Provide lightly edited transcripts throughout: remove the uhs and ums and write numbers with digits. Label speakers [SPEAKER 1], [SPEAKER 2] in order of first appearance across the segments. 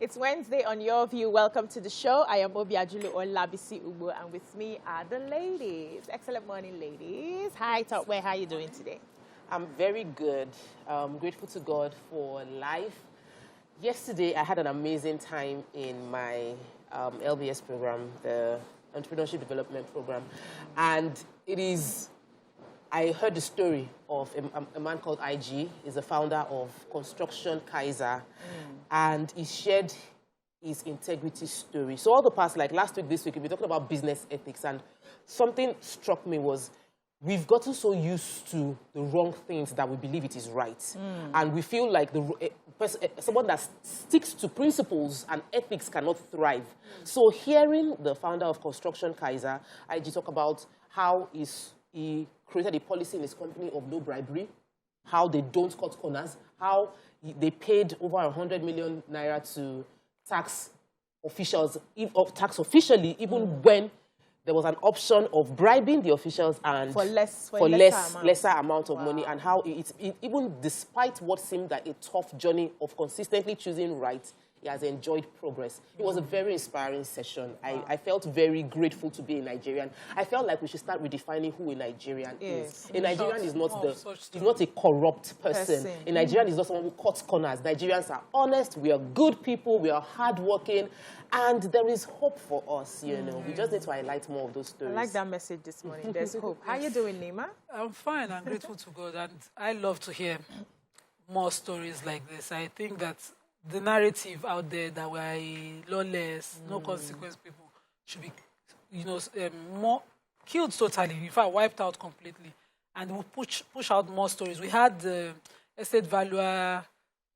[SPEAKER 1] It's Wednesday on Your View. Welcome to the show. I am Obiajulu Olabisi Ubu, and with me are the ladies. Excellent morning, ladies. Hi, Topway. How are you doing today?
[SPEAKER 2] I'm very good. Grateful to God for life. Yesterday, I had an amazing time in my LBS program, the Entrepreneurship Development Program, and I heard the story of a man called IG. He's the founder of Construction Kaiser, and he shared his integrity story. So all the past, like last week, this week, we've been talking about business ethics, and something struck me was we've gotten so used to the wrong things that we believe it is right. And we feel like someone that sticks to principles and ethics cannot thrive. So hearing the founder of Construction Kaiser, IG, talk about how he created a policy in his company of no bribery, how they don't cut corners, how they paid over 100 million naira to tax officials, officially, even when there was an option of bribing the officials and
[SPEAKER 1] for
[SPEAKER 2] lesser amount of money, and how even despite what seemed like a tough journey of consistently choosing right, he has enjoyed progress. It was a very inspiring session. I felt very grateful to be a Nigerian. I felt like we should start redefining who a Nigerian is. A Nigerian is not a corrupt person. A Nigerian is not someone who cuts corners. Nigerians are honest. We are good people. We are hardworking. And there is hope for us, you know. We just need to highlight more of those stories.
[SPEAKER 1] I like that message this morning. There's hope. How are you doing, Nima?
[SPEAKER 3] I'm fine. I'm grateful to God. And I love to hear more stories like this. I think that the narrative out there that we're lawless, no consequence people should be, more killed totally. In fact, wiped out completely. And we'll push out more stories. We had the estate valuer,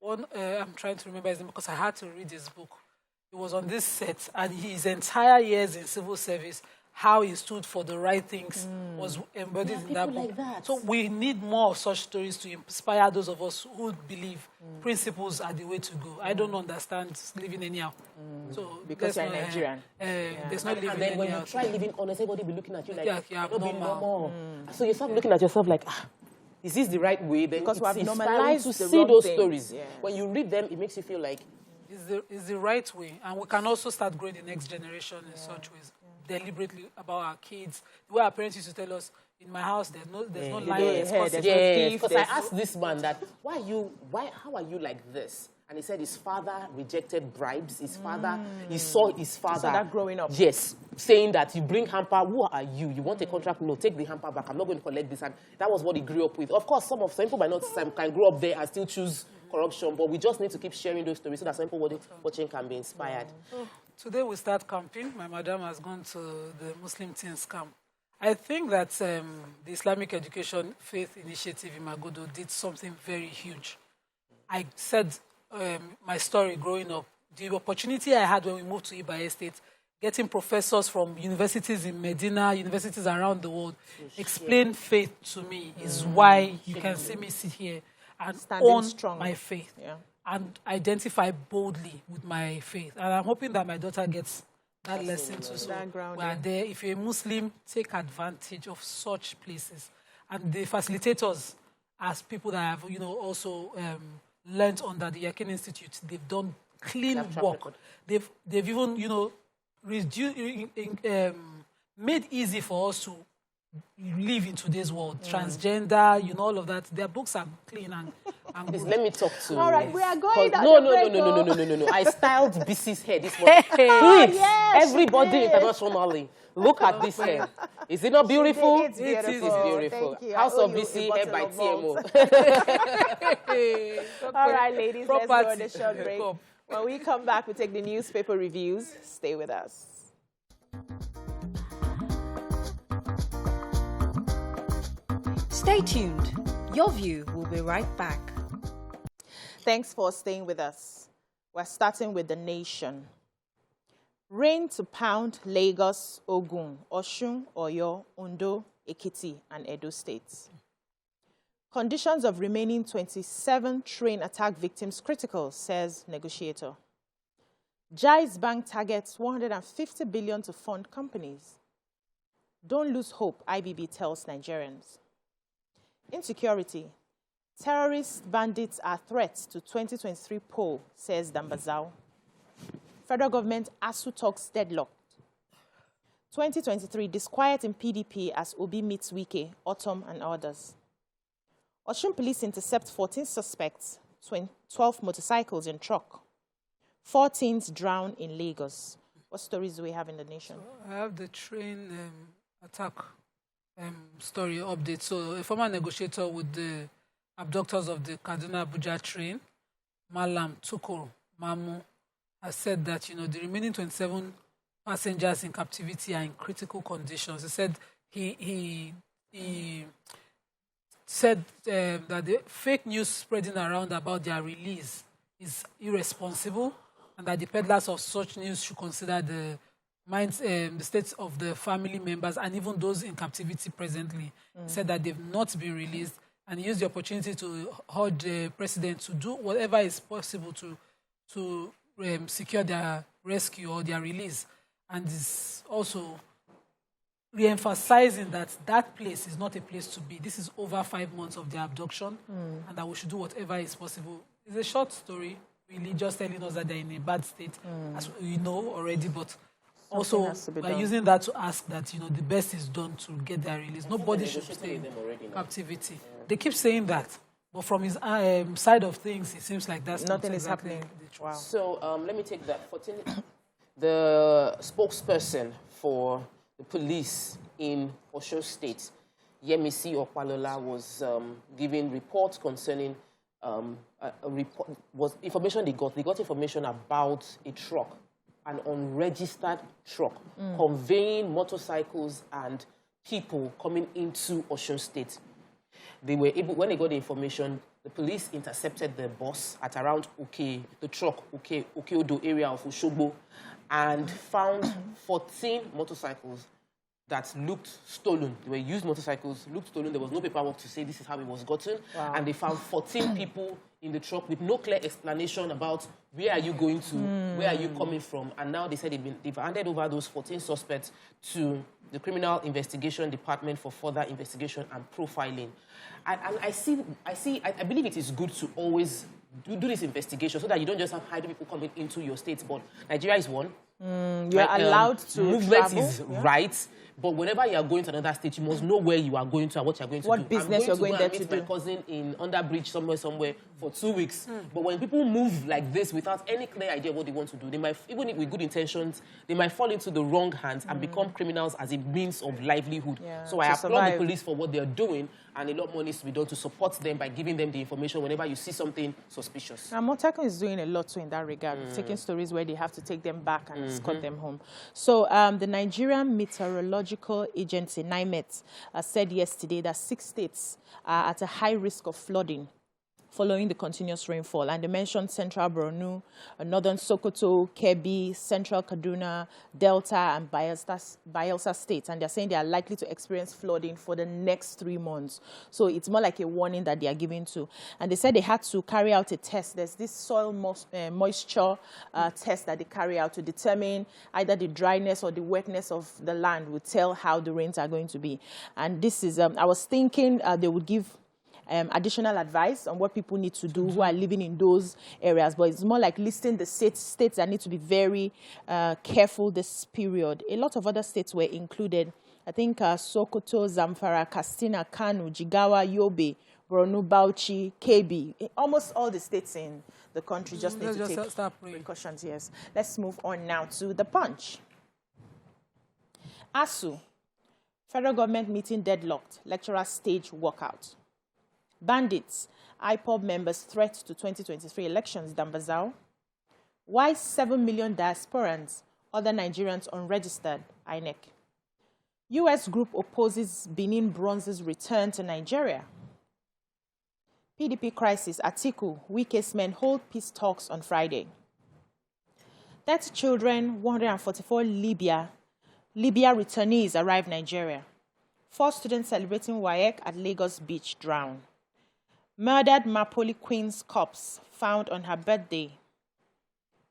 [SPEAKER 3] I'm trying to remember his name because I had to read his book. He was on this set, and his entire years in civil service, how he stood for the right things was embodied in that book. Like so we need more of such stories to inspire those of us who believe principles are the way to go. I don't understand living anyhow. So
[SPEAKER 1] because you're Nigerian.
[SPEAKER 3] There's no living anyhow.
[SPEAKER 2] And then when you try living honest, everybody will be looking at you like,
[SPEAKER 3] you're
[SPEAKER 2] normal. So you start looking at yourself like, is this the right way? Then
[SPEAKER 1] because we have
[SPEAKER 2] inspiring
[SPEAKER 1] normalized
[SPEAKER 2] to
[SPEAKER 1] the
[SPEAKER 2] see
[SPEAKER 1] wrong
[SPEAKER 2] those
[SPEAKER 1] things.
[SPEAKER 2] stories. Yeah. When you read them, it makes you feel like
[SPEAKER 3] it's the right way. And we can also start growing the next generation in such ways. Deliberately about our kids. The way our parents used to tell us, in my house, there's no line.
[SPEAKER 2] Yes, because I asked this man that, how are you like this? And he said his father rejected bribes. His father, he saw his father.
[SPEAKER 1] So that growing up.
[SPEAKER 2] Yes, saying that you bring hamper, who are you? You want a contract? No, take the hamper back. I'm not going to collect this. And that was what he grew up with. Of course, some people might not can grow up there and still choose corruption, but we just need to keep sharing those stories so that some people watching can be inspired.
[SPEAKER 3] Today we start camping. My madam has gone to the Muslim teens camp. I think that the Islamic Education Faith Initiative in Magodo did something very huge. I said my story growing up, the opportunity I had when we moved to Ibadan State, getting professors from universities in Medina, universities around the world, explain faith to me is why you can see me sit here and own my faith. And identify boldly with my faith. And I'm hoping that my daughter gets that lesson too. So we are there. If you're a Muslim, take advantage of such places. And the facilitators, as people that have, also learned under the Yakin Institute, they've done clean work. They've even, made easy for us to live in today's world. Transgender, all of that. Their books are clean and
[SPEAKER 2] Please, let me talk to.
[SPEAKER 1] All right, we are going.
[SPEAKER 2] No. I styled BC's hair this morning. Please, everybody internationally, look at this hair. Is it not beautiful?
[SPEAKER 1] It's beautiful.
[SPEAKER 2] It is beautiful.
[SPEAKER 1] Thank you.
[SPEAKER 2] House of BC, hair by TMO.
[SPEAKER 1] All right, ladies, let's go on a short break. When we come back, we take the newspaper reviews. Stay with us.
[SPEAKER 4] Stay tuned. Your View will be right back.
[SPEAKER 1] Thanks for staying with us. We're starting with the nation. Rain to pound Lagos, Ogun, Osun, Oyo, Ondo, Ekiti, and Edo states. Conditions of remaining 27 train attack victims critical, says negotiator. Jai's Bank targets 150 billion to fund companies. Don't lose hope, IBB tells Nigerians. Insecurity. Terrorist bandits are threats to 2023 poll, says Dambazao. Federal government ASUU talks deadlocked. 2023, disquiet in PDP as Obi meets Wike, Autumn and others. Osun police intercept 14 suspects, 12 motorcycles in truck. 4 teens drown in Lagos. What stories do we have in the nation?
[SPEAKER 3] So I have the train attack story update. So a former negotiator with the abductors of the Kaduna Abuja train, Malam Tukur Mamu, has said that, the remaining 27 passengers in captivity are in critical conditions. He said he said that the fake news spreading around about their release is irresponsible, and that the peddlers of such news should consider the states of the family members and even those in captivity presently. He said that they've not been released, and he used the opportunity to urge the president to do whatever is possible to secure their rescue or their release. And is also re-emphasizing that that place is not a place to be. This is over 5 months of their abduction, and that we should do whatever is possible. It's a short story, really, just telling us that they're in a bad state, as we know already, but also by using that to ask that, the best is done to get their release. Nobody should stay in captivity. They keep saying that, but from his side of things, it seems like that's
[SPEAKER 1] nothing
[SPEAKER 3] not
[SPEAKER 1] is
[SPEAKER 3] exactly
[SPEAKER 1] happening.
[SPEAKER 3] Wow.
[SPEAKER 2] So let me take that. The spokesperson for the police in Osun State, Yemisi Opalola, was giving reports concerning information they got. They got information about a truck, an unregistered truck, conveying motorcycles and people coming into Osun State. They were able, when they got the information, the police intercepted the bus at around the truck, Okeodo area of Oshogbo, and found 14 motorcycles that looked stolen. They were used motorcycles, looked stolen. There was no paperwork to say this is how it was gotten. Wow. And they found 14 people in the truck with no clear explanation about where are you going to, where are you coming from. And now they said they've handed over those 14 suspects to the Criminal Investigation Department for further investigation and profiling. And I believe it is good to always do this investigation so that you don't just have hiding people coming into your state. But Nigeria is one.
[SPEAKER 1] You are allowed to
[SPEAKER 2] movement
[SPEAKER 1] travel.
[SPEAKER 2] is right. But whenever you are going to another state, you must know where you are going to and what you are going to do.
[SPEAKER 1] What business you're going there to do.
[SPEAKER 2] I'm going to my cousin in Underbridge somewhere for 2 weeks. But when people move like this without any clear idea what they want to do, they might, even with good intentions, they might fall into the wrong hands and become criminals as a means of livelihood. Yeah, so I applaud the police for what they are doing, and a lot more needs to be done to support them by giving them the information whenever you see something suspicious.
[SPEAKER 1] Now, Motakon is doing a lot too in that regard, taking stories where they have to take them back and escort them home. So the Nigerian Meteorological Agency, NIMET, said yesterday that 6 states are at a high risk of flooding following the continuous rainfall. And they mentioned Central Borno, Northern Sokoto, Kebbi, Central Kaduna, Delta, and Bayelsa states. And they're saying they are likely to experience flooding for the next 3 months. So it's more like a warning that they are giving to. And they said they had to carry out a test. There's this soil moisture test that they carry out to determine either the dryness or the wetness of the land would tell how the rains are going to be. And this is, I was thinking they would give additional advice on what people need to do who are living in those areas. But it's more like listing the states that need to be very careful this period. A lot of other states were included. I think Sokoto, Zamfara, Katsina, Kano, Jigawa, Yobe, Borno, Bauchi, Kebbi. Almost all the states in the country just need to take precautions. Yes. Let's move on now to the Punch. ASUU, federal government meeting deadlocked, lecturers stage walkout. Bandits, IPOB members threat to 2023 elections, Dambazao. Why 7 million diasporans, other Nigerians unregistered, INEC. U.S. group opposes Benin Bronze's return to Nigeria. PDP crisis, Atiku, Wike's men hold peace talks on Friday. 30 children, 144 Libya returnees arrive Nigeria. 4 students celebrating WAEC at Lagos Beach drown. Murdered Mapoli Queen's corpse found on her birthday.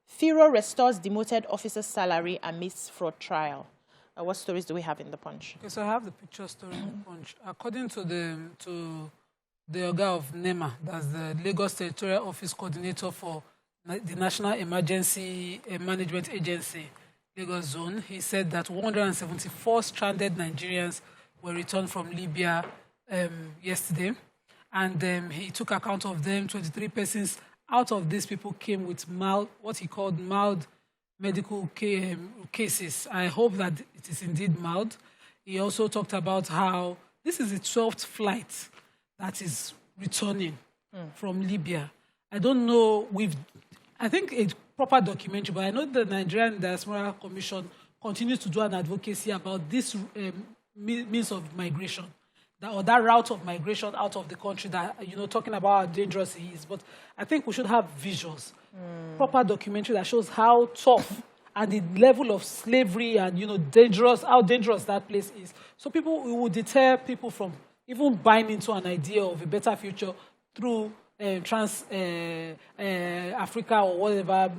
[SPEAKER 1] Firo restores demoted officer's salary amidst fraud trial. What stories do we have in the Punch?
[SPEAKER 3] Okay, so I have the picture story in the Punch. According to the Oga of NEMA, that's the Lagos Territorial Office Coordinator for the National Emergency Management Agency, Lagos Zone, he said that 174 stranded Nigerians were returned from Libya yesterday. And he took account of them. 23 persons out of these people came with what he called mild medical cases. I hope that it is indeed mild. He also talked about how this is the 12th flight that is returning from Libya. I don't know, I think a proper documentary, but I know the Nigerian Diaspora Commission continues to do an advocacy about this means of migration, that route of migration out of the country, that, talking about how dangerous it is. But I think we should have visuals, proper documentary that shows how tough and the level of slavery and, how dangerous that place is. So it will deter people from even buying into an idea of a better future through Africa or whatever,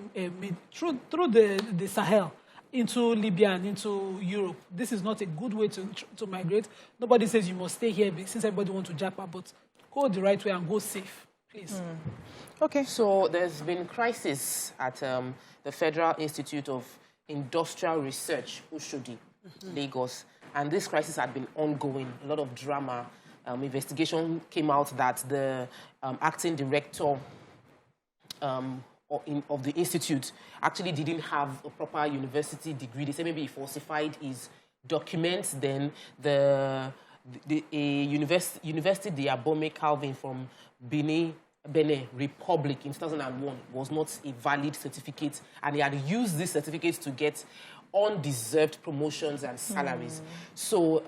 [SPEAKER 3] through the Sahel into Libya and into Europe. This is not a good way to migrate. Nobody says you must stay here since everybody wants to jackpot, but go the right way and go safe, please.
[SPEAKER 1] Okay.
[SPEAKER 2] So there's been crisis at the Federal Institute of Industrial Research, Oshodi, Lagos. And this crisis had been ongoing, a lot of drama. Investigation came out that the acting director of the institute actually didn't have a proper university degree. They said maybe he falsified his documents. Then the University de Abome Calvin from Benin Republic in 2001 was not a valid certificate, and he had used this certificate to get undeserved promotions and salaries. So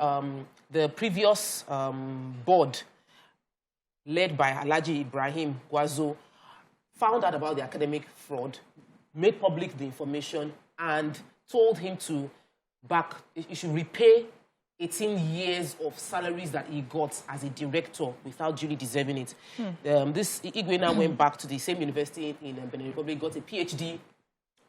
[SPEAKER 2] the previous board, led by Alhaji Ibrahim Gwazo, found out about the academic fraud, made public the information, and told him he should repay 18 years of salaries that he got as a director without duly deserving it. This Igwe now went back to the same university in Benin Republic, got a PhD,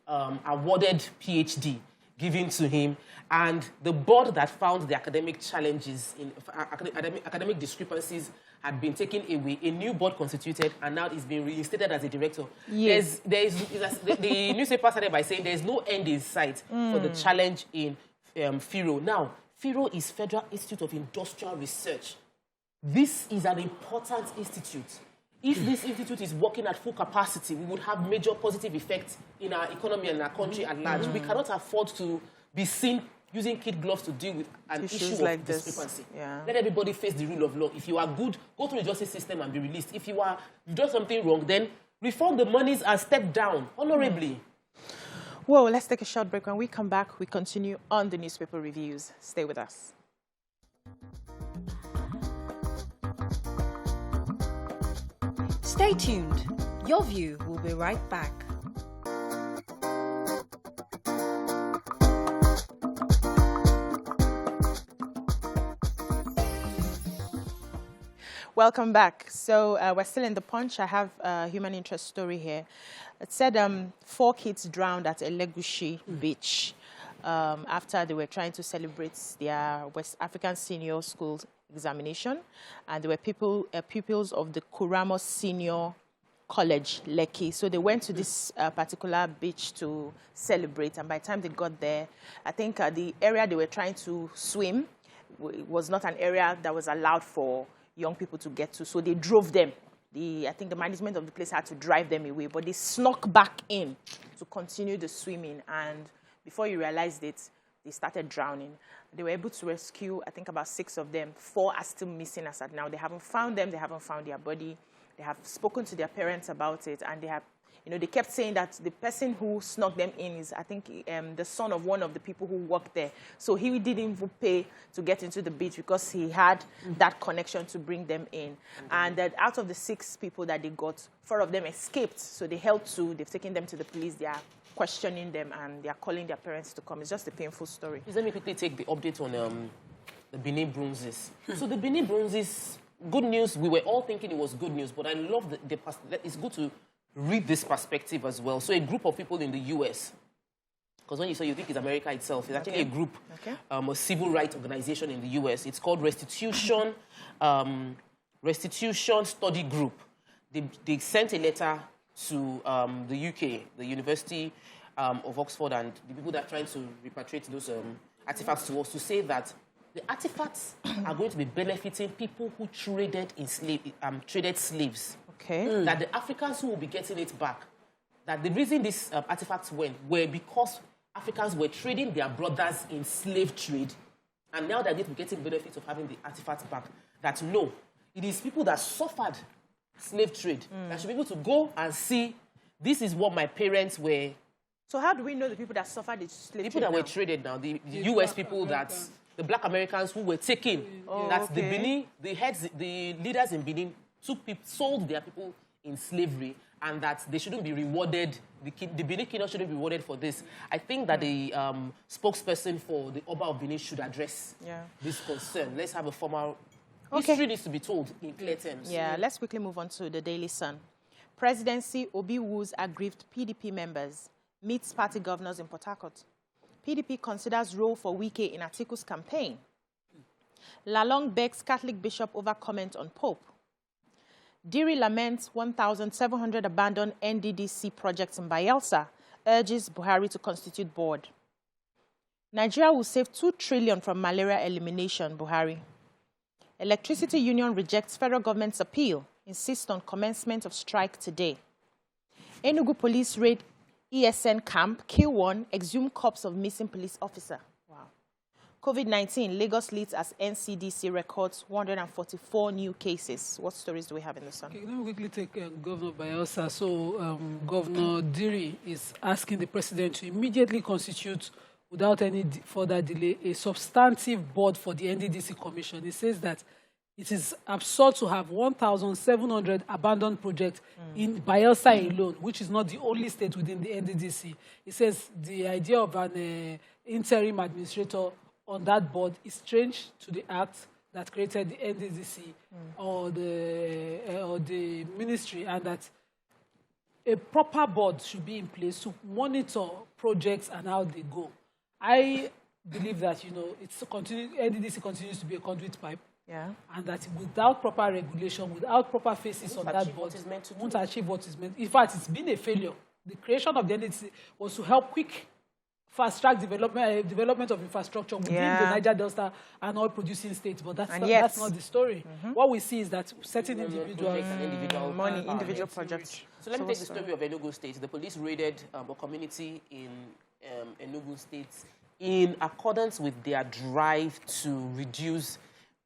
[SPEAKER 2] awarded PhD given to him, and the board that found the academic challenges, academic discrepancies had been taken away. A new board constituted, and now it's been reinstated as a director. Yes. The newspaper started by saying there's no end in sight for the challenge in FIRO. Now, FIRO is Federal Institute of Industrial Research. This is an important institute. If this institute is working at full capacity, we would have major positive effects in our economy and our country at large. We cannot afford to be seen using kid gloves to deal with an issue like of discrepancy. Let everybody face the rule of law. If you are good, go through the justice system and be released. If you've done something wrong, then refund the monies and step down honorably.
[SPEAKER 1] Well, let's take a short break. When we come back, we continue on the newspaper reviews. Stay with us.
[SPEAKER 4] Stay tuned. Your View will be right back.
[SPEAKER 1] Welcome back. So we're still in the Punch. I have a human interest story here. It said 4 kids drowned at Elegushi Beach after they were trying to celebrate their West African Senior School examination, and they were pupils of the Kuramos Senior College, Lekki. So they went to this particular beach to celebrate, and by the time they got there, I think the area they were trying to swim was not an area that was allowed for young people to get to, so they drove them. I think the management of the place had to drive them away, but they snuck back in to continue the swimming, and before you realized it, they started drowning. They were able to rescue, I think, about 6 of them. 4 are still missing as at now. They haven't found them. They haven't found their body. They have spoken to their parents about it, and they have, they kept saying that the person who snuck them in is, I think, the son of one of the people who worked there. So he didn't even pay to get into the beach because he had that connection to bring them in. And that out of the 6 people that they got, 4 of them escaped. So they held 2. They've taken them to the police. They are questioning them, and they are calling their parents to come. It's just a painful story.
[SPEAKER 2] Let me quickly take the update on the Benin Bronzes. So the Benin Bronzes, good news. We were all thinking it was good news, but I love it's good to read this perspective as well. So a group of people in the U.S., because when you say you think it's America itself, it's actually a group, a civil rights organization in the U.S. It's called Restitution Study Group. They sent a letter to the UK, the University of Oxford, and the people that are trying to repatriate those artifacts to us, to say that the artifacts are going to be benefiting people who traded traded slaves.
[SPEAKER 1] Okay.
[SPEAKER 2] That the Africans who will be getting it back, that the reason these artifacts went were because Africans were trading their brothers in slave trade, and now they're going to be getting benefits of having the artifacts back. That no, it is people that suffered slave trade that should be able to go and see, this is what my parents were.
[SPEAKER 1] So how do we know the people that suffered the slave
[SPEAKER 2] People
[SPEAKER 1] trade
[SPEAKER 2] that were
[SPEAKER 1] now?
[SPEAKER 2] traded now, the US people the black Americans who were taken, that the Benin, the heads, the leaders in Benin sold their people in slavery, and that they shouldn't be rewarded, the Benin Kingdom shouldn't be rewarded for this. I think that the spokesperson for the Oba of Benin should address this concern. Let's have a formal... History needs to be told in clear terms.
[SPEAKER 1] Yeah, let's quickly move on to the Daily Sun. Presidency Obi woos aggrieved PDP members, meets party governors in Port Harcourt. PDP considers role for Wike in Atiku's campaign. Lalong begs Catholic bishop over comment on Pope. Diri laments 1,700 abandoned NDDC projects in Bayelsa, urges Buhari to constitute board. Nigeria will save 2 trillion from malaria elimination, Buhari. Electricity Union rejects federal government's appeal, insists on commencement of strike today. Enugu police raid ESN camp, kill 1, exhume corpse of missing police officer. Wow. COVID-19, Lagos leads as NCDC records 144 new cases. What stories do we have in the Sun?
[SPEAKER 3] Okay, let me quickly take Governor Bayelsa. So Governor Diri is asking the president to immediately constitute, without any further delay, a substantive board for the NDDC Commission. He says that it is absurd to have 1,700 abandoned projects in Bayelsa alone, which is not the only state within the NDDC. He says the idea of an interim administrator on that board is strange to the act that created the NDDC or the ministry, and that a proper board should be in place to monitor projects and how they go. I believe that, NDDC continues to be a conduit pipe.
[SPEAKER 1] Yeah.
[SPEAKER 3] And that without proper regulation, without proper faces on that board, won't achieve what is meant. In fact, it's been a failure. The creation of the NDDC was to help fast-track development of infrastructure within the Niger Delta and oil-producing states, but that's not the story. What we see is that certain individual projects.
[SPEAKER 2] So let me take the story of Enugu State. The police raided a community in Enugu State in accordance with their drive to reduce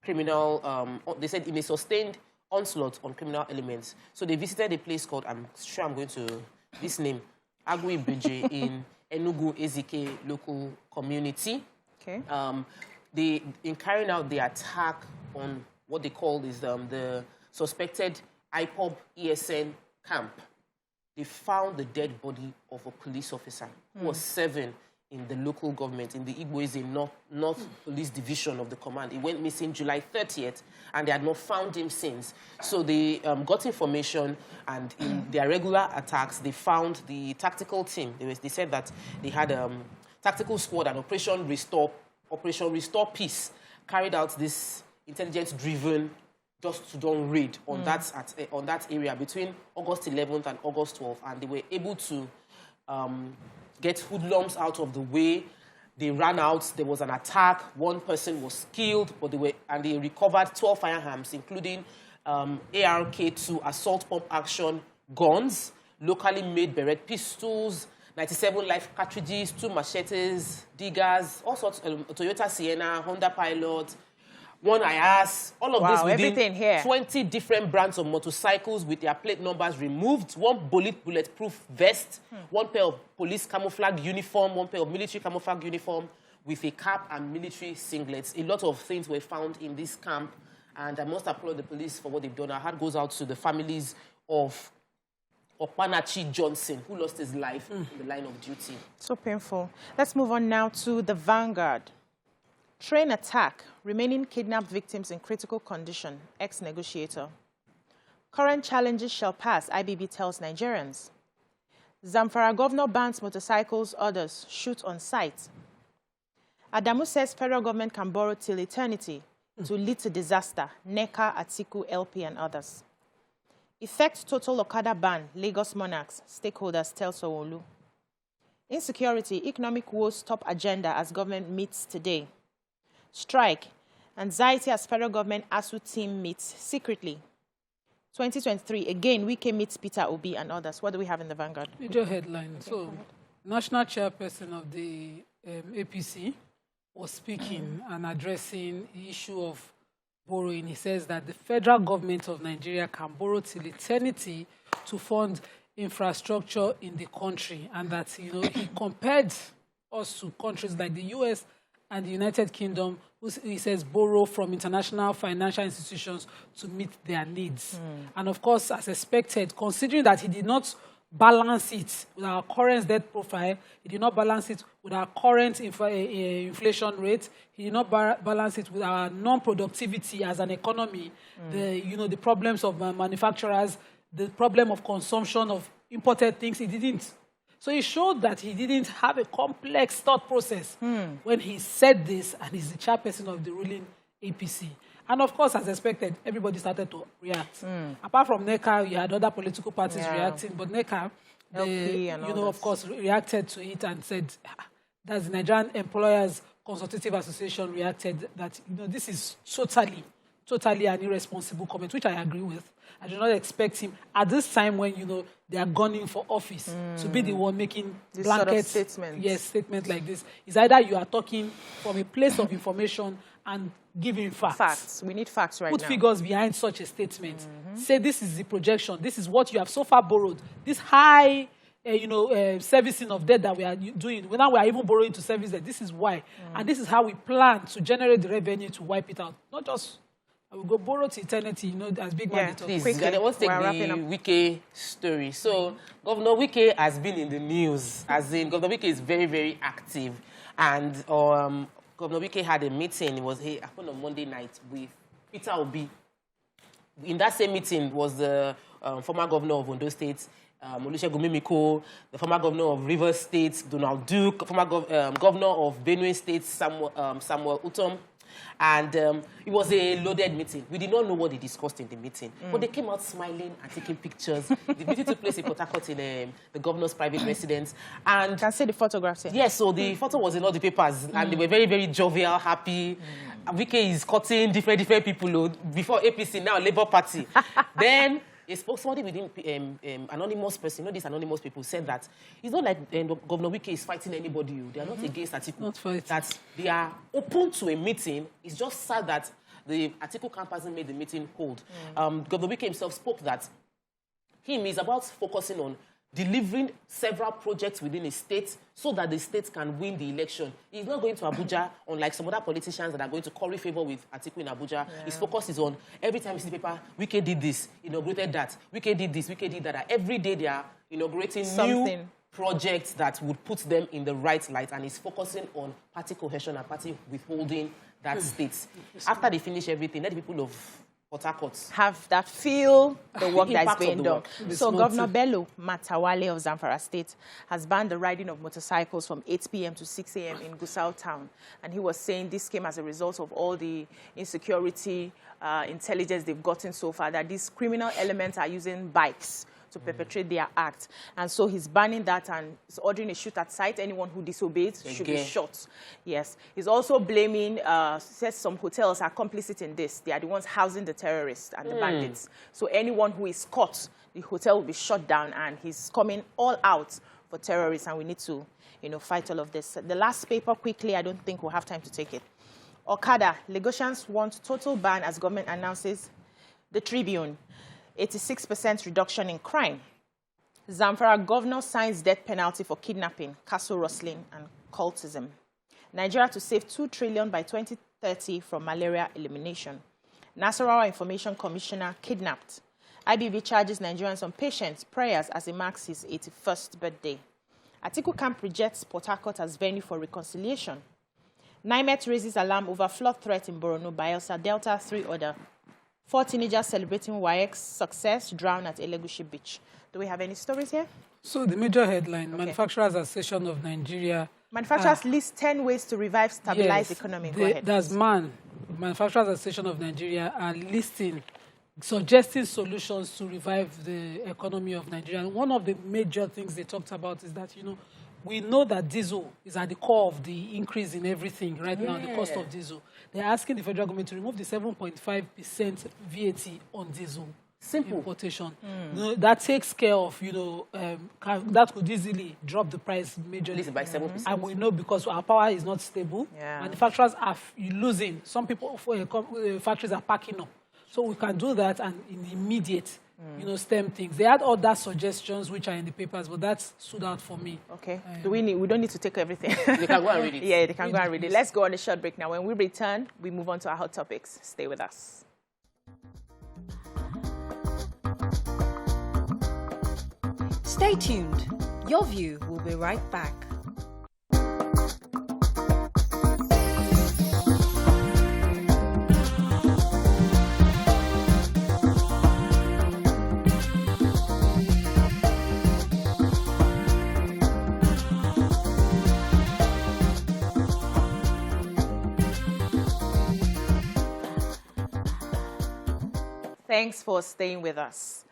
[SPEAKER 2] criminal, they said in a sustained onslaught on criminal elements. So they visited a place called, I'm sure I'm going to, this name, Agui Bridge in Enugu Ezike local community. Okay. In carrying out the attack on what they call is the suspected IPOB ESN camp, they found the dead body of a police officer who was serving in the local government, in the Igboeze North Police Division of the command. He went missing July 30th, and they had not found him since. So they got information, and in their regular attacks, they found the tactical team. They said that they had a tactical squad and Operation Restore Peace carried out this intelligence-driven just-to-done raid on that area between August 11th and August 12th, and they were able to get hoodlums out of the way. They ran out. There was an attack. One person was killed, but they recovered 12 firearms, including ARK-2 assault pump action guns, locally made Beret pistols, 97 live cartridges, 2 machetes, diggers, all sorts, Toyota Sienna, Honda Pilot, 1 IAS, all of this within here. 20 different brands of motorcycles with their plate numbers removed, 1 bulletproof vest, 1 pair of police camouflage uniform, 1 pair of military camouflage uniform with a cap and military singlets. A lot of things were found in this camp, and I must applaud the police for what they've done. Our heart goes out to the families of Opanachi Johnson, who lost his life in the line of duty.
[SPEAKER 1] So painful. Let's move on now to the Vanguard. Train attack, remaining kidnapped victims in critical condition, ex-negotiator. Current challenges shall pass, IBB tells Nigerians. Zamfara governor bans motorcycles, others shoot on sight. Adamu says federal government can borrow till eternity to lead to disaster, NECA, Atiku, LP and others. Effect total Okada ban, Lagos monarchs, stakeholders tell Sowolu. Insecurity, economic woes top agenda as government meets today. Strike, anxiety as federal government ASUU team meets secretly. 2023, again, Wike meets Peter Obi and others. What do we have in the Vanguard?
[SPEAKER 3] Major headline. Okay, so, national chairperson of the APC was speaking and addressing the issue of borrowing. He says that the federal government of Nigeria can borrow till eternity to fund infrastructure in the country, and that he compared us to countries like the US and the United Kingdom, who he says borrow from international financial institutions to meet their needs. And of course, as expected, considering that he did not balance it with our current debt profile, he did not balance it with our current inflation rate, he did not balance it with our non-productivity as an economy, the problems of manufacturers, the problem of consumption of imported things, he didn't. So he showed that he didn't have a complex thought process when he said this, and he's the chairperson of the ruling APC. And of course, as expected, everybody started to react. Apart from NECA, you had other political parties reacting, but NECA, of course, reacted to it and said, that the Nigerian Employers Consultative Association reacted that, this is totally an irresponsible comment, which I agree with. I do not expect him at this time when, they are gunning for office to be the one making
[SPEAKER 1] this
[SPEAKER 3] blanket
[SPEAKER 1] sort of statements.
[SPEAKER 3] Statements like this. It's either you are talking from a place of information and giving facts.
[SPEAKER 1] Facts. We need facts right now.
[SPEAKER 3] Put figures behind such a statement. Say this is the projection. This is what you have so far borrowed. This high, servicing of debt that we are doing. Now we are even borrowing to service debt. This is why. And this is how we plan to generate the revenue to wipe it out. Not just... I will go borrow to eternity, as big man.
[SPEAKER 2] Please, let's take the Wike story. So, Governor Wike has been in the news, as in Governor Wike is very, very active. And Governor Wike had a meeting, it happened on Monday night with Peter Obi. In that same meeting was the former governor of Ondo State, Olusegun Mimiko, the former governor of Rivers State, Donald Duke, former governor of Benue State, Samuel Utom. And it was a loaded meeting. We did not know what they discussed in the meeting. But they came out smiling and taking pictures. The meeting took place in Port Harcourt in the governor's private residence. And
[SPEAKER 1] you can see the photographs here.
[SPEAKER 2] Yes, so the photo was in all the papers. And they were very, very jovial, happy. Wike is cutting different people before APC, now Labour Party. Then somebody within anonymous person, these anonymous people said that it's not like Governor Wike is fighting anybody. They are not against Atiku.
[SPEAKER 3] Not fighting.
[SPEAKER 2] That they are open to a meeting. It's just sad that the Atiku camp hasn't made the meeting hold. Governor Wike himself spoke that him is about focusing on delivering several projects within a state so that the state can win the election. He's not going to Abuja, unlike some other politicians that are going to curry favor with Atiku in Abuja. His focus is on, every time you see the paper, Wike did this, inaugurated that, Wike did this, Wike did that. Every day they are inaugurating new projects that would put them in the right light, and he's focusing on party cohesion and party withholding that state. After they finish everything, let the people of Port Harcourt
[SPEAKER 1] have that feel the work that's being done. So Governor Bello Matawale of Zamfara State has banned the riding of motorcycles from 8 p.m. to 6 a.m. in Gusau town. And he was saying this came as a result of all the insecurity intelligence they've gotten so far, that these criminal elements are using bikes to perpetrate their act. And so he's banning that and is ordering a shoot at sight. Anyone who disobeys should be shot. Yes. He's also blaming, says some hotels are complicit in this. They are the ones housing the terrorists and the bandits. So anyone who is caught, the hotel will be shut down, and he's coming all out for terrorists, and we need to, fight all of this. The last paper, quickly, I don't think we'll have time to take it. Okada, Lagosians want total ban as government announces. The Tribune, 86% reduction in crime. Zamfara governor signs death penalty for kidnapping, castle rustling, and cultism. Nigeria to save 2 trillion by 2030 from malaria elimination. Nasarawa Information Commissioner kidnapped. IBB charges Nigerians on patience prayers as he marks his 81st birthday. Atiku camp rejects Port Harcourt as venue for reconciliation. NIMET raises alarm over flood threat in Borno, Bayelsa, Delta, 3 other. 4 teenagers celebrating WAEC's success drown at Elegushi Beach. Do we have any stories here?
[SPEAKER 3] So the major headline, Manufacturers Association of Nigeria.
[SPEAKER 1] Manufacturers list 10 ways to revive stabilized economy. Go ahead.
[SPEAKER 3] Manufacturers Association of Nigeria are listing suggesting solutions to revive the economy of Nigeria. And one of the major things they talked about is that, we know that diesel is at the core of the increase in everything right now, the cost of diesel. They're asking the federal government to remove the 7.5% VAT on diesel. Simple. Importation. That takes care of, that could easily drop the price majorly.
[SPEAKER 2] By 7%.
[SPEAKER 3] And we know because our power is not stable. Manufacturers are losing. Some people, factories are packing up. So we can do that and in immediate, stem things. They had other suggestions which are in the papers, but that stood out for me.
[SPEAKER 1] Okay. We don't need to take everything.
[SPEAKER 2] They can go and read it.
[SPEAKER 1] Yeah, they can go and read it. Let's go on a short break now. When we return, we move on to our hot topics. Stay with us.
[SPEAKER 4] Stay tuned. Your View will be right back.
[SPEAKER 1] Thanks for staying with us.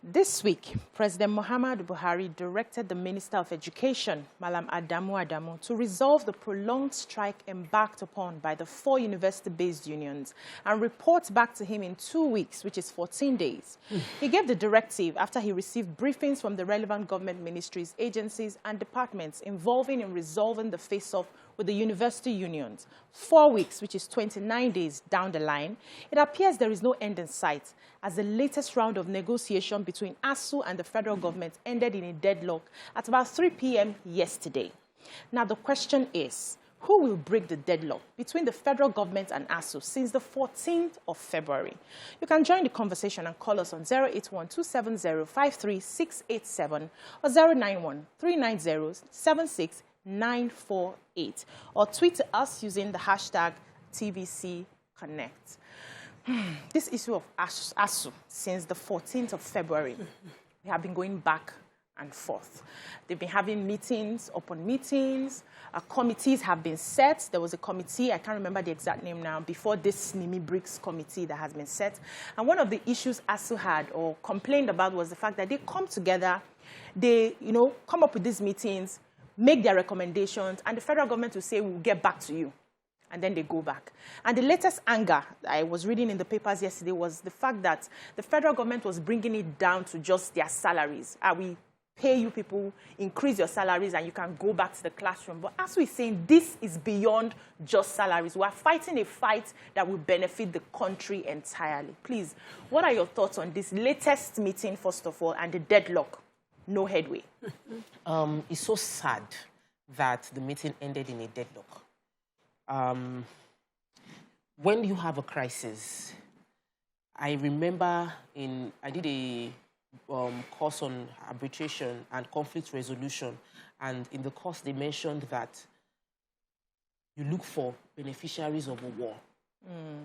[SPEAKER 1] This week, President Muhammadu Buhari directed the Minister of Education, Malam Adamu, to resolve the prolonged strike embarked upon by the 4 university-based unions and report back to him in 2 weeks, which is 14 days. He gave the directive after he received briefings from the relevant government ministries, agencies, and departments involving in resolving the face-off with the university unions. 4 weeks, which is 29 days down the line, it appears there is no end in sight, as the latest round of negotiation between ASUU and the federal government ended in a deadlock at about 3 p.m. yesterday. Now, the question is, who will break the deadlock between the federal government and ASUU since the 14th of February? You can join the conversation and call us on 081-270-53687 or 091-390-76948 or tweet to us using the hashtag TVCConnect. This issue of ASUU since the 14th of February, we have been going back and forth. They've been having meetings upon meetings. Committees have been set. There was a committee, I can't remember the exact name now, before this Nimi Briggs Committee that has been set. And one of the issues ASUU had or complained about was the fact that they come together, they, come up with these meetings, make their recommendations, and the federal government will say, we'll get back to you. And then they go back. And the latest anger I was reading in the papers yesterday was the fact that the federal government was bringing it down to just their salaries. We pay you people, increase your salaries, and you can go back to the classroom. But as we're saying, this is beyond just salaries. We're fighting a fight that will benefit the country entirely. Please, what are your thoughts on this latest meeting, first of all, and the deadlock? No headway.
[SPEAKER 2] It's so sad that the meeting ended in a deadlock. When you have a crisis, I remember I did a course on arbitration and conflict resolution, and in the course they mentioned that you look for beneficiaries of a war.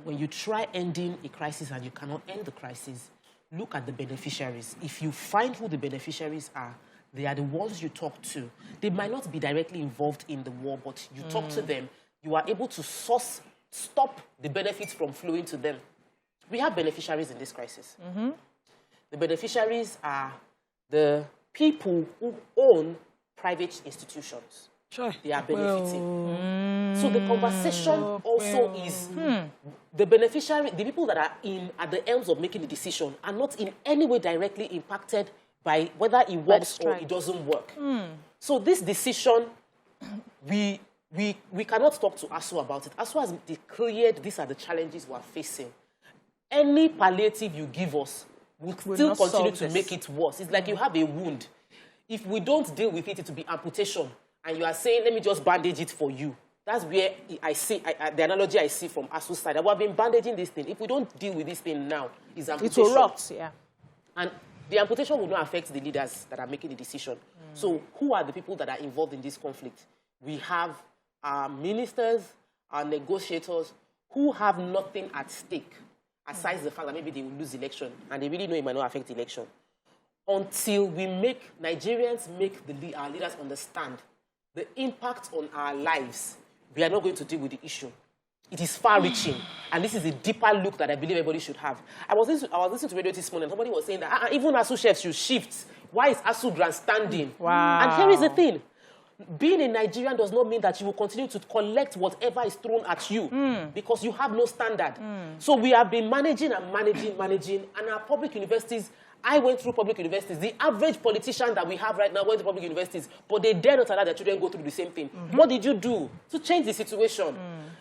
[SPEAKER 2] When you try ending a crisis and you cannot end the crisis, look at the beneficiaries. If you find who the beneficiaries are, they are the ones you talk to. They might not be directly involved in the war, but you talk to them. You are able to stop the benefits from flowing to them. We have beneficiaries in this crisis. The beneficiaries are the people who own private institutions.
[SPEAKER 3] Sure.
[SPEAKER 2] They are benefiting. So the conversation also is the beneficiary, the people that are at the helms of making the decision are not in any way directly impacted by whether it works or it doesn't work. So this decision, we cannot talk to ASUU about it. ASUU has declared these are the challenges we are facing. Any palliative you give us will still continue to make it worse. It's like you have a wound. If we don't deal with it, it will be amputation. And you are saying, let me just bandage it for you. That's where I see the analogy I see from ASUU's side. We have been bandaging this thing. If we don't deal with this thing now, it's amputation.
[SPEAKER 1] It will rot, yeah.
[SPEAKER 2] And the amputation will not affect the leaders that are making the decision. So who are the people that are involved in this conflict? We have our ministers, our negotiators, who have nothing at stake, aside the fact that maybe they will lose the election, and they really know it might not affect the election. Until we Nigerians make our leaders understand the impact on our lives, we are not going to deal with the issue. It is far-reaching, and this is a deeper look that I believe everybody should have. I was listening to radio this morning, and somebody was saying that even ASUU chefs should shift. Why is ASUU grandstanding?
[SPEAKER 1] Wow.
[SPEAKER 2] And here is the thing. Being a Nigerian does not mean that you will continue to collect whatever is thrown at you because you have no standard. So we have been managing, and our public universities, I went through public universities. The average politician that we have right now went to public universities, but they dare not allow their children go through the same thing. What did you do to change the situation?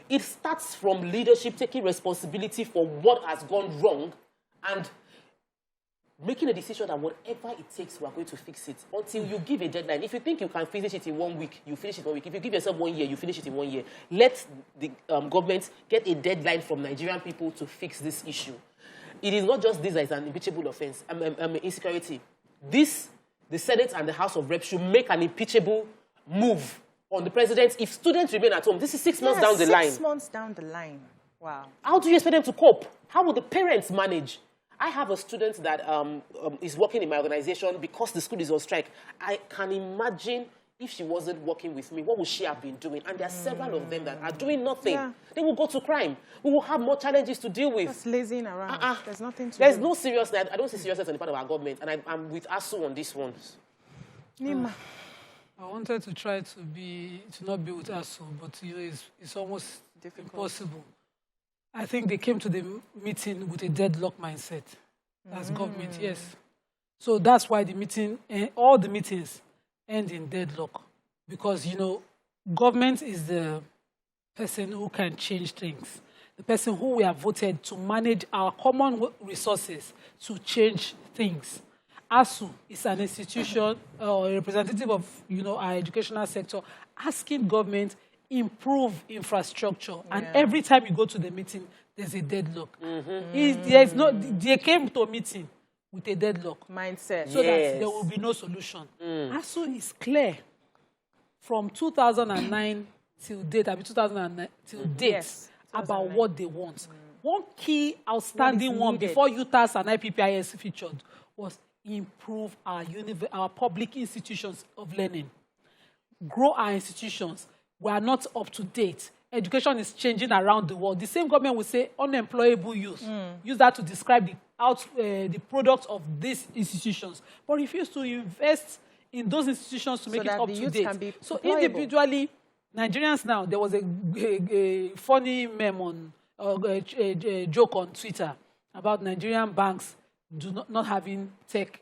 [SPEAKER 2] It starts from leadership taking responsibility for what has gone wrong and making a decision that whatever it takes, we are going to fix it until you give a deadline. If you think you can finish it in 1 week, you finish it in 1 week. If you give yourself 1 year, you finish it in 1 year. Let the government get a deadline from Nigerian people to fix this issue. It is not just this that is an impeachable offense, insecurity. This, the Senate and the House of Reps should make an impeachable move on the president. If students remain at home, this is 6 months down the line.
[SPEAKER 1] 6 months down the line. Wow.
[SPEAKER 2] How do you expect them to cope? How will the parents manage? I have a student that is working in my organization because the school is on strike. I can imagine if she wasn't working with me, what would she have been doing? And there are several of them that are doing nothing. Yeah. They will go to crime. We will have more challenges to deal with.
[SPEAKER 1] Just lazing around. There's nothing to
[SPEAKER 2] There's
[SPEAKER 1] do.
[SPEAKER 2] no seriousness. I don't see seriousness on the part of our government. And I'm with ASUU on this one.
[SPEAKER 1] Nima.
[SPEAKER 3] I wanted to try to not be with ASUU, but it's almost impossible. I think they came to the meeting with a deadlock mindset as government, yes. So that's why the meeting, all the meetings end in deadlock. Because, government is the person who can change things. The person who we have voted to manage our common resources to change things. ASUU is an institution or a representative of, our educational sector asking government improve infrastructure. And every time you go to the meeting, there's a deadlock. They came to a meeting with a deadlock
[SPEAKER 1] mindset.
[SPEAKER 3] So that there will be no solution. ASUU is clear from 2009 till date, 2009 till date, about what they want. One key outstanding one before UTAS and IPPIS featured was improve our public institutions of learning. Grow our institutions. We are not up to date. Education is changing around the world. The same government will say unemployable youth. Use that to describe the product of these institutions. But refuse to invest in those institutions to make it up to date. So individually, Nigerians now, there was a funny meme on, a joke on Twitter about Nigerian banks not having tech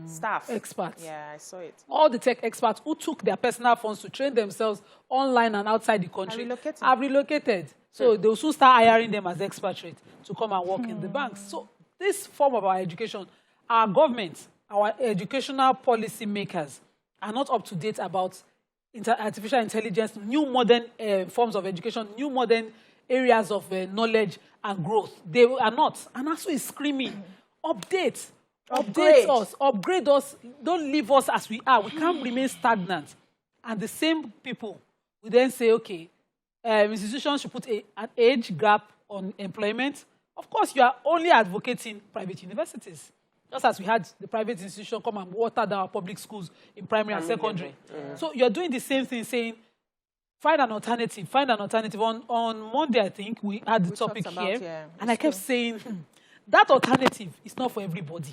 [SPEAKER 1] staff
[SPEAKER 3] experts.
[SPEAKER 1] Yeah, I saw it.
[SPEAKER 3] All the tech experts who took their personal funds to train themselves online and outside the country have relocated. So they will soon start hiring them as expatriates to come and work in the banks. So this form of our education, our government, our educational policy makers are not up to date about artificial intelligence, new modern forms of education, new modern areas of knowledge and growth. They are not. And ASUU is screaming, update us, upgrade us, don't leave us as we are. We can't remain stagnant. And the same people will then say, okay, institutions should put an age gap on employment. Of course, you are only advocating private universities. Just as we had the private institution come and water down our public schools in primary and secondary. So you're doing the same thing, saying, find an alternative, find an alternative. On Monday, I think, we had the topic here. And I kept saying, that alternative is not for everybody.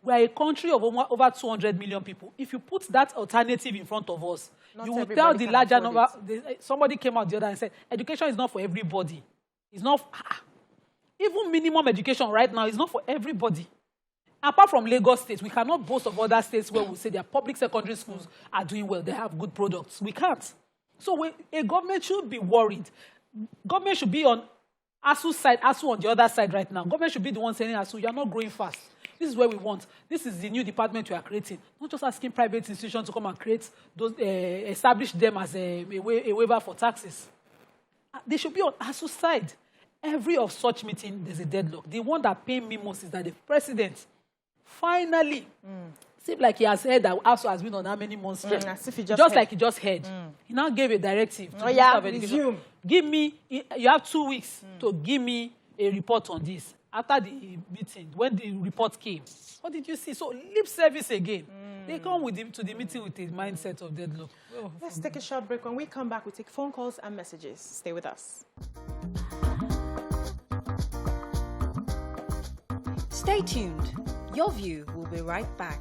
[SPEAKER 3] We are a country of over 200 million people. If you put that alternative in front of us, you will tell the larger number. Somebody came out the other and said, education is not for everybody. It's not. Even minimum education right now is not for everybody. Apart from Lagos State, we cannot boast of other states where we say their public secondary schools are doing well. They have good products. We can't. So a government should be worried. Government should be on ASUU's side, ASUU on the other side right now. Government should be the one saying, ASUU, you're not growing fast. This is where we want. This is the new department we are creating. Not just asking private institutions to come and create those, establish them as a waiver for taxes. They should be on ASUU's side. Every of such meeting, there's a deadlock. The one that pain me most is that the president finally, seems like he has heard that ASUU has been on how many months straight. Just like he just heard. He now gave a directive to the Minister of Education. Give me, you have 2 weeks to give me a report on this. After the meeting, when the report came, what did you see? So lip service again. They come with him to the meeting with a mindset of deadlock.
[SPEAKER 1] Let's take a short break. When we come back, we take phone calls and messages. Stay with us.
[SPEAKER 4] Stay tuned. Your View will be right back.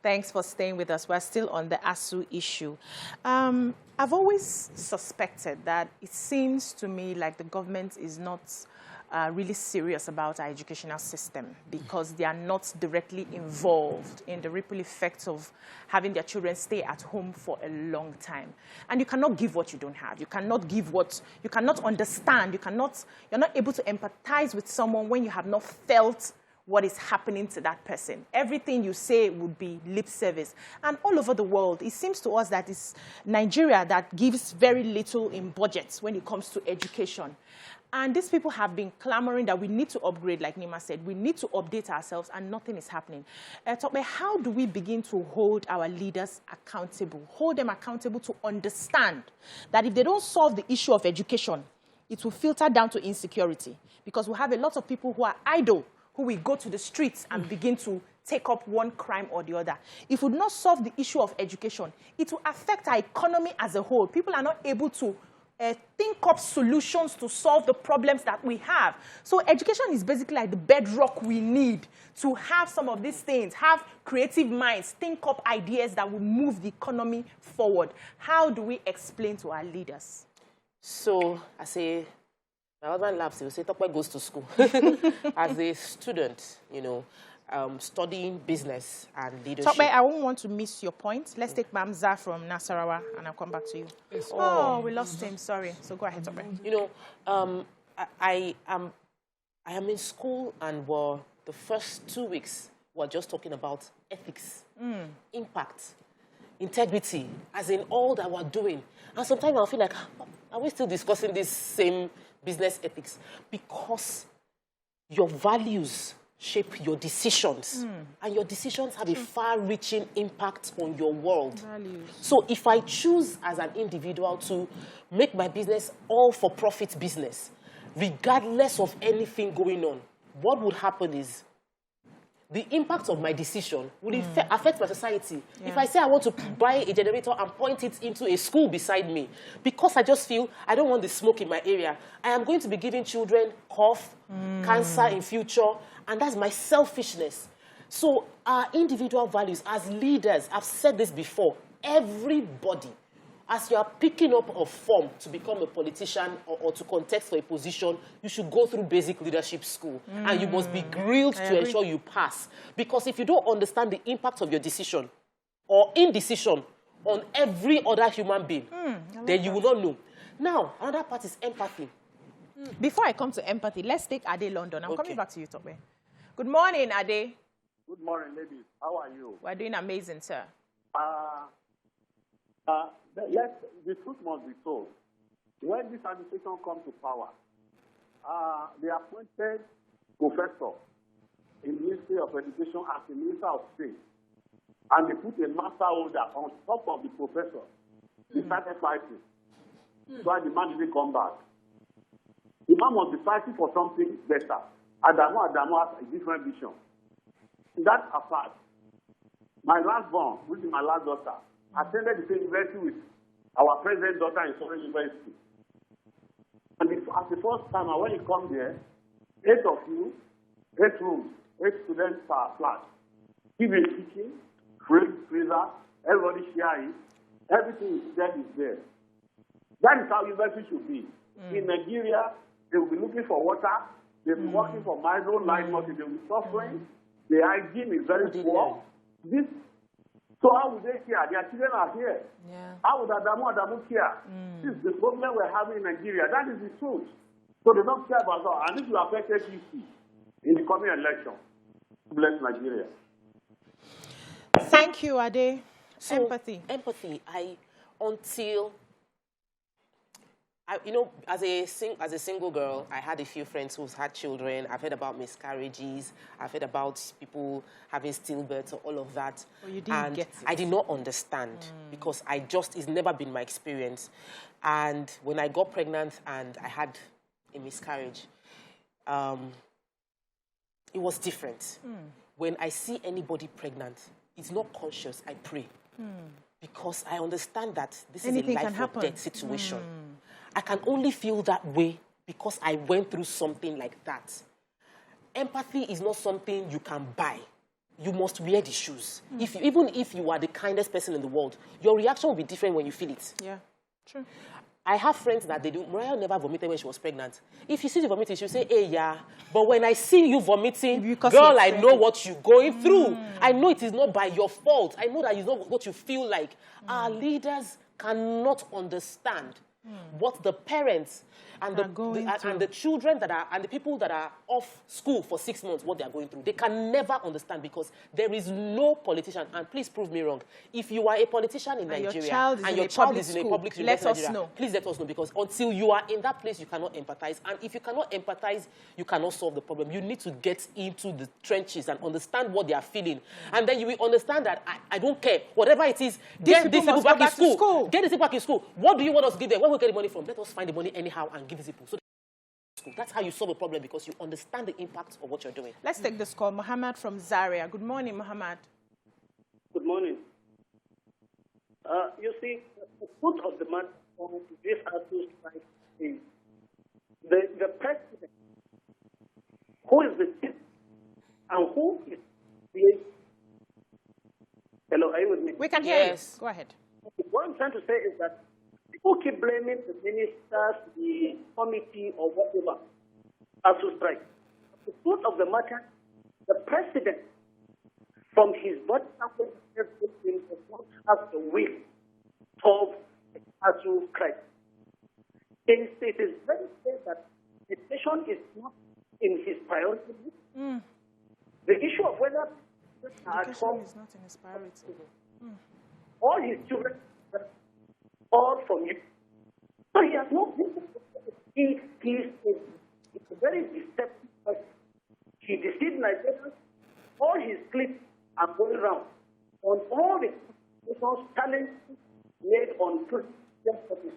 [SPEAKER 1] Thanks for staying with us. We're still on the ASUU issue. I've always suspected that it seems to me like the government is not really serious about our educational system because they are not directly involved in the ripple effects of having their children stay at home for a long time. And you cannot give what you don't have. You cannot give what you cannot understand. You're not able to empathize with someone when you have not felt what is happening to that person. Everything you say would be lip service. And all over the world, it seems to us that it's Nigeria that gives very little in budgets when it comes to education. And these people have been clamoring that we need to upgrade, like Nima said. We need to update ourselves, and nothing is happening. Tokpe, how do we begin to hold our leaders accountable, hold them accountable to understand that if they don't solve the issue of education, it will filter down to insecurity? Because we have a lot of people who are idle, who will go to the streets and begin to take up one crime or the other. If we do not solve the issue of education, it will affect our economy as a whole. People are not able to think up solutions to solve the problems that we have. So education is basically like the bedrock we need to have some of these things, have creative minds, think up ideas that will move the economy forward. How do we explain to our leaders?
[SPEAKER 2] So I say, my husband laughs, he will say, Tokpe goes to school. As a student, you know, studying business and leadership.
[SPEAKER 1] Tokpe, I won't want to miss your point. Let's take Mamza from Nasarawa, and I'll come back to you. Yes. Oh, we lost him. Sorry. So go ahead, Tokpe.
[SPEAKER 2] You know, I am in school, and the first 2 weeks, we're just talking about ethics, impact, integrity, as in all that we're doing. And sometimes I feel like, are we still discussing this same business ethics? Because your values shape your decisions, and your decisions have a far-reaching impact on your world.
[SPEAKER 1] Values.
[SPEAKER 2] So if I choose as an individual to make my business all-for-profit business, regardless of anything going on, what would happen is the impact of my decision would affect my society. Yeah. If I say I want to buy a generator and point it into a school beside me, because I just feel I don't want the smoke in my area, I am going to be giving children cough, cancer in future, and that's my selfishness. So our individual values as leaders, I've said this before, everybody, as you are picking up a form to become a politician or to contest for a position, you should go through basic leadership school. And you must be grilled to ensure you pass. Because if you don't understand the impact of your decision or indecision on every other human being, then you will not know. Now, another part is empathy.
[SPEAKER 1] Before I come to empathy, let's take Ade London. I'm coming back to you, Tokpe. Good morning, Ade.
[SPEAKER 5] Good morning, ladies. How are you?
[SPEAKER 1] We're doing amazing, sir.
[SPEAKER 5] The truth must be told. When this administration comes to power, they appointed Professor in the Ministry of Education as the Minister of State, and they put a master holder on top of the professor. They started fighting. So the man didn't come back. The man must be fighting for something better. Adamu has a different vision. That apart, my last born, which is my last daughter, attended the same university with our president's daughter in Southern University. And as the first time, when you come there, 8 of you, 8 rooms, 8 students per flat. Give a kitchen, fridge, freezer, everybody share it. Everything that is there. That is how university should be. In Nigeria, they will be looking for water. They'll be working for mild light water. They will be suffering. The hygiene is very poor. So how would they care? Their children are here. Yeah. How would Adamu care? This is the problem we're having in Nigeria. That is the truth. So they don't care about us. And this will affect FG-ASUU in the coming election. Bless Nigeria.
[SPEAKER 1] Thank you, Ade.
[SPEAKER 2] So, empathy. Until as a single girl, I had a few friends who's had children. I've heard about miscarriages. I've heard about people having stillbirths or all of that.
[SPEAKER 1] Well, you didn't get it.
[SPEAKER 2] I did not understand because it's never been my experience. And when I got pregnant and I had a miscarriage, it was different. When I see anybody pregnant, it's not conscious, I pray. Because I understand that this
[SPEAKER 1] Anything
[SPEAKER 2] is a
[SPEAKER 1] can
[SPEAKER 2] life or death situation. I can only feel that way because I went through something like that. Empathy is not something you can buy. You must wear the shoes. Even if you are the kindest person in the world, your reaction will be different when you feel it.
[SPEAKER 1] Yeah, true.
[SPEAKER 2] I have friends that they do. Mariah never vomited when she was pregnant. If you see you vomiting, she'll say, hey, yeah. But when I see you vomiting, girl, I know what you're going through. I know it is not by your fault. I know that it's not what you feel like. Our leaders cannot understand what the parents and the children and the people that are off school for 6 months, what they are going through. They can never understand because there is no politician, and please prove me wrong, if you are a politician in Nigeria and your child is in a public school,
[SPEAKER 1] let us know.
[SPEAKER 2] Please let us know, because until you are in that place, you cannot empathize. And if you cannot empathize, you cannot solve the problem. You need to get into the trenches and understand what they are feeling. And then you will understand that I don't care. Whatever it is, get these people back in school. Get these people back in school. What do you want us to give them? Where will we get the money from? Let us find the money anyhow and give these people. So that's how you solve a problem, because you understand the impact of what you're doing.
[SPEAKER 1] Let's take this call. Muhammad from Zaria. Good morning, Muhammad.
[SPEAKER 6] Good morning. You see, the foot of the matter on this ASUU strike is the president, who is the chief, and who is the... Hello, are you with me?
[SPEAKER 1] We can hear you. Go ahead.
[SPEAKER 6] What I'm trying to say is that people keep blaming the ministers, the committee, or whatever, ASUU strike. The truth of the matter, the president, from his body language, everything, does not have the will to solve the ASUU strike. It is very clear that education is not in his priority list. The issue of whether
[SPEAKER 1] education is not in his priority.
[SPEAKER 6] All his children all from you. So he has no business. He is a very deceptive person. He deceived Nigerians. All his clips are going around on all the challenges made on justice.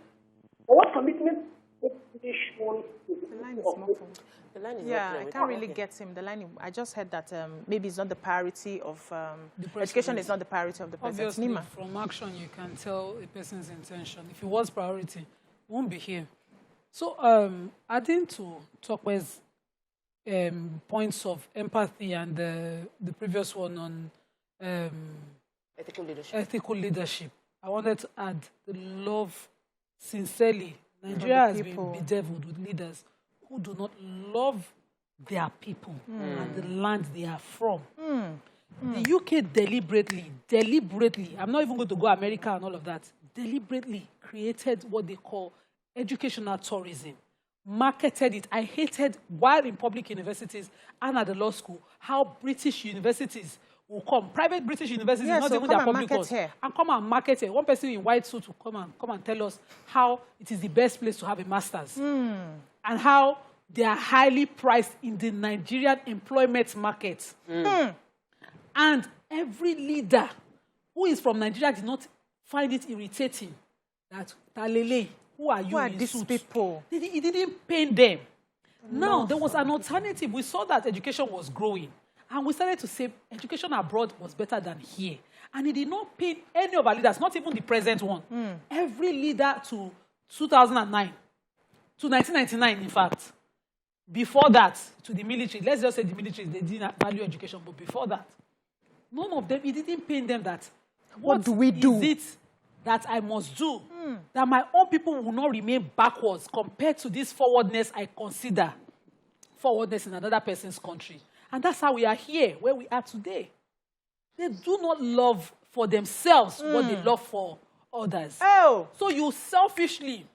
[SPEAKER 6] What commitment is shown to
[SPEAKER 1] the line is muffled. The line is I can't really get him. The line. I just heard that maybe it's not the priority of education is not the priority of the president.
[SPEAKER 3] Obviously,
[SPEAKER 1] Nima.
[SPEAKER 3] from action you can tell a person's intention. If it was priority, it won't be here. So, adding to Tokwe's points of empathy and the previous one on ethical leadership, I wanted to add the love, sincerely. Nigeria has been bedeviled with leaders who do not love their people and the land they are from. The UK deliberately, I'm not even going to go America and all of that, deliberately created what they call educational tourism, marketed it. I hated, while in public universities and at the law school, how British universities will come, private British universities, not even their public ones, and come and market it. One person in white suit will come and tell us how it is the best place to have a master's, and how they are highly priced in the Nigerian employment market. And every leader who is from Nigeria did not find it irritating that Talele, who are these people? It didn't pain them. Now, there was an alternative. We saw that education was growing. And we started to say education abroad was better than here. And it did not pain any of our leaders, not even the present one. Every leader to 2009, to 1999, in fact. Before that, to the military. Let's just say the military, they didn't value education. But before that, none of them, it didn't pain them that. What do we do? Is it that I must do that my own people will not remain backwards compared to this forwardness I consider forwardness in another person's country? And that's how we are here, where we are today. They do not love for themselves what they love for others. So you selfishly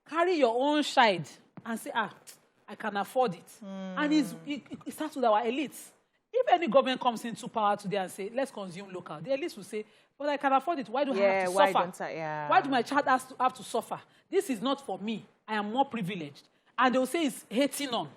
[SPEAKER 3] carry your own child and say, I can afford it. And it starts with our elites. If any government comes into power today and say, let's consume local, the elites will say, but I can afford it. Why do I have to suffer? Why do my child have to suffer? This is not for me. I am more privileged. And they'll say it's hating on.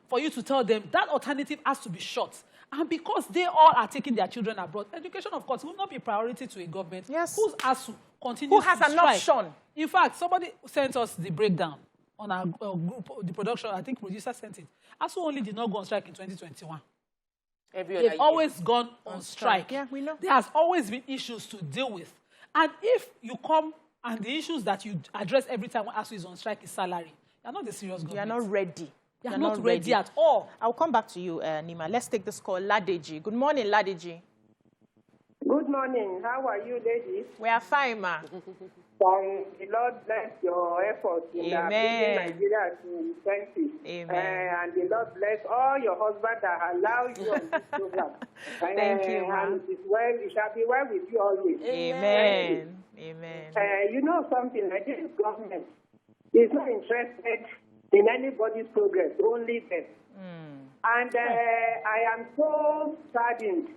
[SPEAKER 3] For you to tell them that alternative has to be short. And because they all are taking their children abroad, education, of course, will not be priority to a government whose ASUU continues
[SPEAKER 1] who has
[SPEAKER 3] to
[SPEAKER 1] an
[SPEAKER 3] strike.
[SPEAKER 1] option.
[SPEAKER 3] In fact, somebody sent us the breakdown on our group, the production, I think producer sent it. ASUU only did not go on strike in 2021. They've always gone on strike.
[SPEAKER 1] Yeah, we know.
[SPEAKER 3] There has always been issues to deal with. And if you come and the issues that you address every time when ASUU is on strike is salary, you're not the serious government.
[SPEAKER 1] You're not ready.
[SPEAKER 3] You're not ready at all.
[SPEAKER 1] I'll come back to you, Nima. Let's take this call. Ladeji. Good morning, Ladeji.
[SPEAKER 7] Good morning. How are you, ladies?
[SPEAKER 1] We are fine, ma.
[SPEAKER 7] The Lord bless your efforts in bringing Nigeria to 20.
[SPEAKER 1] Amen.
[SPEAKER 7] And the Lord bless all your husbands that allow you on this program.
[SPEAKER 1] Thank you, ma.
[SPEAKER 7] And it shall be well with you always.
[SPEAKER 1] Amen. Amen.
[SPEAKER 7] You know something, Nigerian government is not interested in anybody's progress, only them. And I am so saddened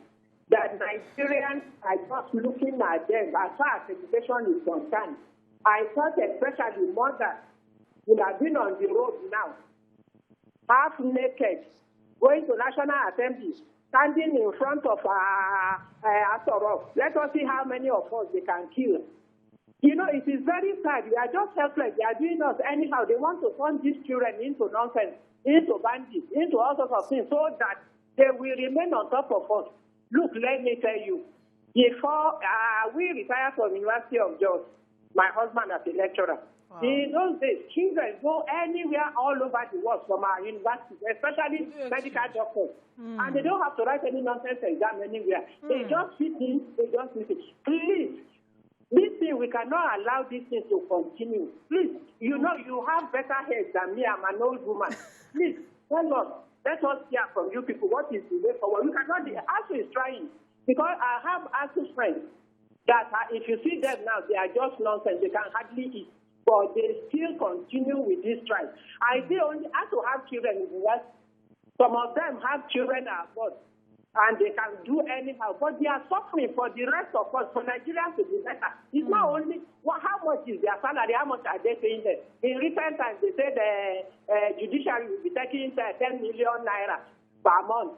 [SPEAKER 7] that Nigerians are just looking at them as far as education is concerned. I thought especially mothers would have been on the road now, half naked, going to National Assembly, standing in front of Asorok. Let us see how many of us they can kill. You know, it is very sad. We are just helpless. They are doing us anyhow. They want to turn these children into nonsense, into bandits, into all sorts of things, so that they will remain on top of us. Look, let me tell you, before we retired from University of Jos, my husband as a lecturer, in those days, children go anywhere all over the world from our universities, especially medical doctors. And they don't have to write any nonsense exam anywhere. They just fit in, Please, this thing, we cannot allow this thing to continue. Please, you know, you have better heads than me. I'm an old woman. Please, tell us. Let us hear from you people. What is the way forward? We cannot. ASUU is trying, because I have ASUU friends that if you see them now, they are just nonsense. They can hardly eat, but they still continue with this strike. I see only ASUU have children in the West. Some of them have children abroad, and they can do anyhow, but they are suffering for the rest of us, for Nigeria to be better. It's not only how much is their salary, how much are they paying them. In recent times, they said the judiciary will be taking 10 million naira per month.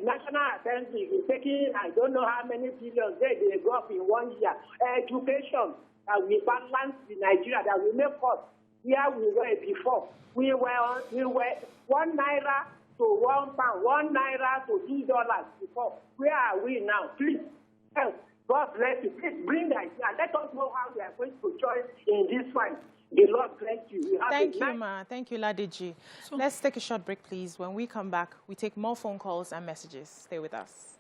[SPEAKER 7] National Assembly is taking, I don't know how many billions they go up in 1 year. Education, we balance in Nigeria, that we make us where we were before. We were 1 naira to 1 pound, 1 naira to $2 before. Where are we now? Please help. God bless you. Please bring the idea. Let us know how we are going to join in this fight. The Lord bless you.
[SPEAKER 1] Thank you, ma. Thank you, Ladeji. So, let's take a short break, please. When we come back, we take more phone calls and messages. Stay with us.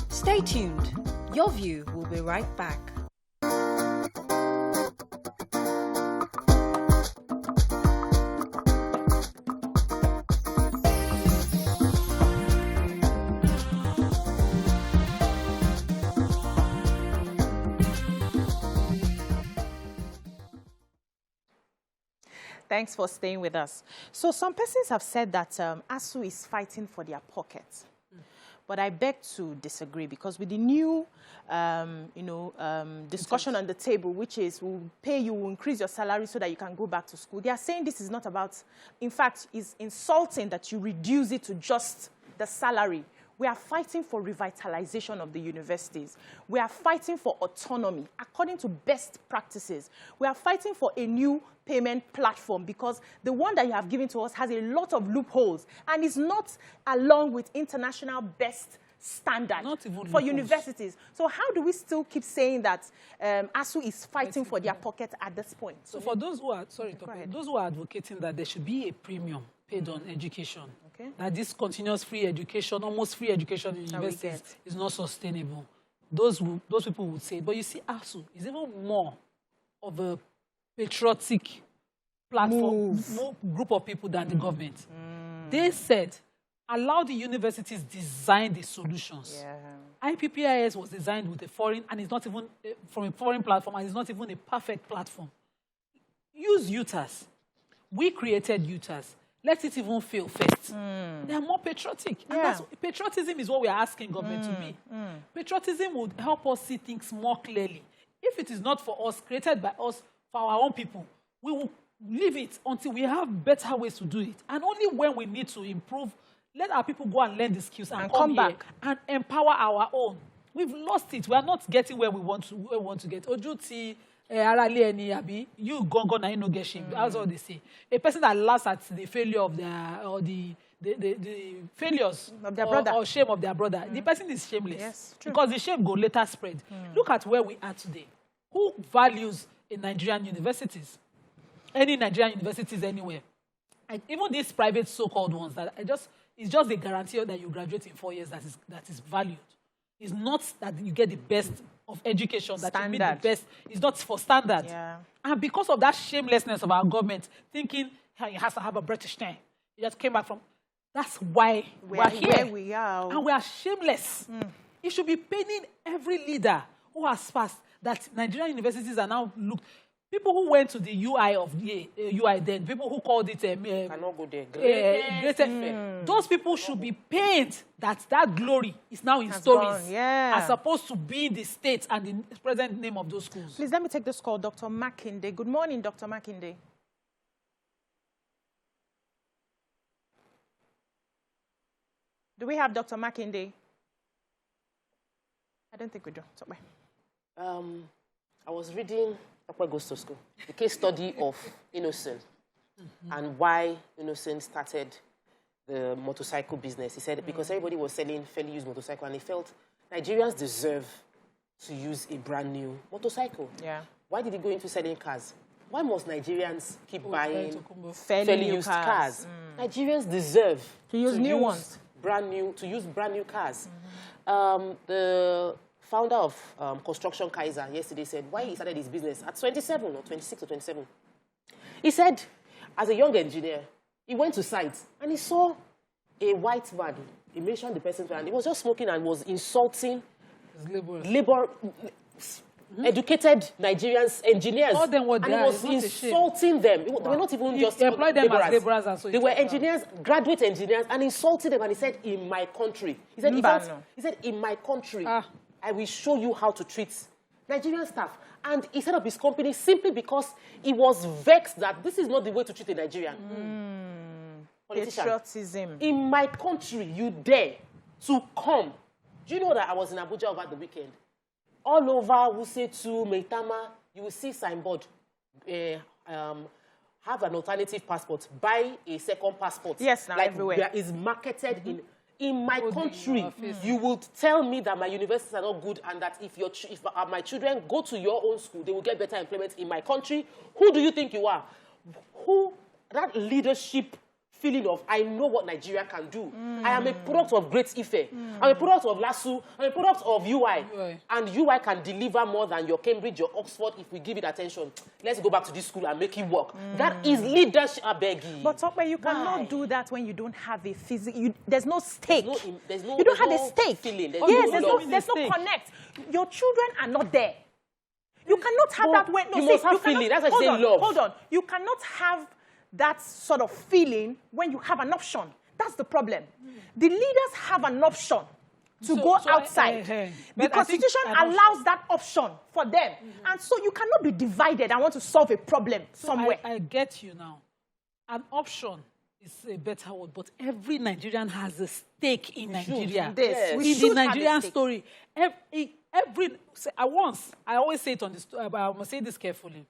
[SPEAKER 4] Stay tuned. Your View will be right back.
[SPEAKER 1] Thanks for staying with us. So some persons have said that ASUU is fighting for their pockets. But I beg to disagree, because with the new, discussion on the table, which is we'll pay you, we'll increase your salary so that you can go back to school. They are saying this is not about, in fact, it's insulting that you reduce it to just the salary. We are fighting for revitalization of the universities. We are fighting for autonomy according to best practices. We are fighting for a new payment platform, because the one that you have given to us has a lot of loopholes and is not along with international best standard for universities. So how do we still keep saying that ASUU is fighting for their pocket at this point?
[SPEAKER 3] So for those who are, those who are advocating that there should be a premium paid on education, that this continuous free education, almost free education in universities is not sustainable, those people would say, but you see, ASUU is even more of a patriotic platform, group of people than the government. They said, allow the universities design the solutions. IPPIS was designed with a foreign, and it's not even from a foreign platform, and it's not even a perfect platform. Use UTAS. We created UTAS. let it even fail first. They are more patriotic. And that's, patriotism is what we are asking government to be. Patriotism would help us see things more clearly. If it is not for us, created by us, for our own people, we will leave it until we have better ways to do it. And only when we need to improve, let our people go and learn the skills and come back and empower our own. We've lost it. We are not getting where we want to get. Ojuti, you go na no get shame. That's what they say. A person that laughs at the failure of their or the failures of their brother or shame of their brother, the person is shameless. Yes, because the shame go later spread. Look at where we are today. Who values in Nigerian universities? Any Nigerian universities anywhere. And even these private so-called ones that it's just a guarantee that you graduate in 4 years that is valued. It's not that you get the best of education, that you meet the best. It's not for standard. Yeah. And because of that shamelessness of our government, thinking it has to have a British name, it just came back from. That's why we're here. Where we are. And we are shameless. It should be paining every leader who has passed that Nigerian universities are now looked. People who went to the UI of the UI then, people who called it
[SPEAKER 2] cannot go there.
[SPEAKER 3] Those people should be paid that glory is now in stories, as opposed to being the state and the present name of those schools.
[SPEAKER 1] Please let me take this call, Dr. Makinde. Good morning, Dr. Makinde. Do we have Dr. Makinde? I don't think we do. Sorry.
[SPEAKER 2] I was reading Upper Goes to School, the case study of Innocent and why Innocent started the motorcycle business. He said because everybody was selling fairly used motorcycle and he felt Nigerians deserve to use a brand new motorcycle. Yeah. Why did he go into selling cars? Why must Nigerians keep buying fairly used cars? Nigerians deserve
[SPEAKER 1] to use new ones.
[SPEAKER 2] To use brand new cars. The founder of Construction Kaiser yesterday said why he started his business at 27 or 26 or 27. He said, as a young engineer, he went to site and he saw a white man. He mentioned the person's and he was just smoking and was insulting educated Nigerians, engineers.
[SPEAKER 3] More than what
[SPEAKER 2] and he was insulting them. They were not even just
[SPEAKER 3] employed them as laborers and so
[SPEAKER 2] they were engineers, graduate engineers, and insulted them. And he said, in my country. He said, in my country, I will show you how to treat Nigerian staff. And he set up his company simply because he was vexed that this is not the way to treat a Nigerian.
[SPEAKER 1] Patriotism.
[SPEAKER 2] In my country, you dare to come. Do you know that I was in Abuja over the weekend? All over Wusetu, Meitama, you will see signboard. Have an alternative passport. Buy a second passport.
[SPEAKER 1] Yes, now everywhere.
[SPEAKER 2] Is marketed in my country. You will tell me that my universities are not good and that if my children go to your own school, they will get better employment in my country. Who do you think you are? That leadership feeling of, I know what Nigeria can do. I am a product of Great Ife. I'm a product of LASU. I'm a product of UI. And UI can deliver more than your Cambridge, your Oxford, if we give it attention. Let's go back to this school and make it work. That is leadership, I beg you.
[SPEAKER 1] But Tokwe, you cannot do that when you don't have a physical, there's no stake. You don't have a stake.
[SPEAKER 2] Feeling.
[SPEAKER 1] There's no connect. Your children are not there. You cannot have that when...
[SPEAKER 2] No, you must have feeling. That's like saying love.
[SPEAKER 1] Hold on. You cannot have that sort of feeling when you have an option. That's the problem. The leaders have an option to go outside. The Constitution allows that option for them. And so you cannot be divided and want to solve a problem somewhere.
[SPEAKER 3] I get you now. An option is a better word, but every Nigerian has a stake in Nigeria. In the Nigerian story. I always say it on this, but I must say this carefully.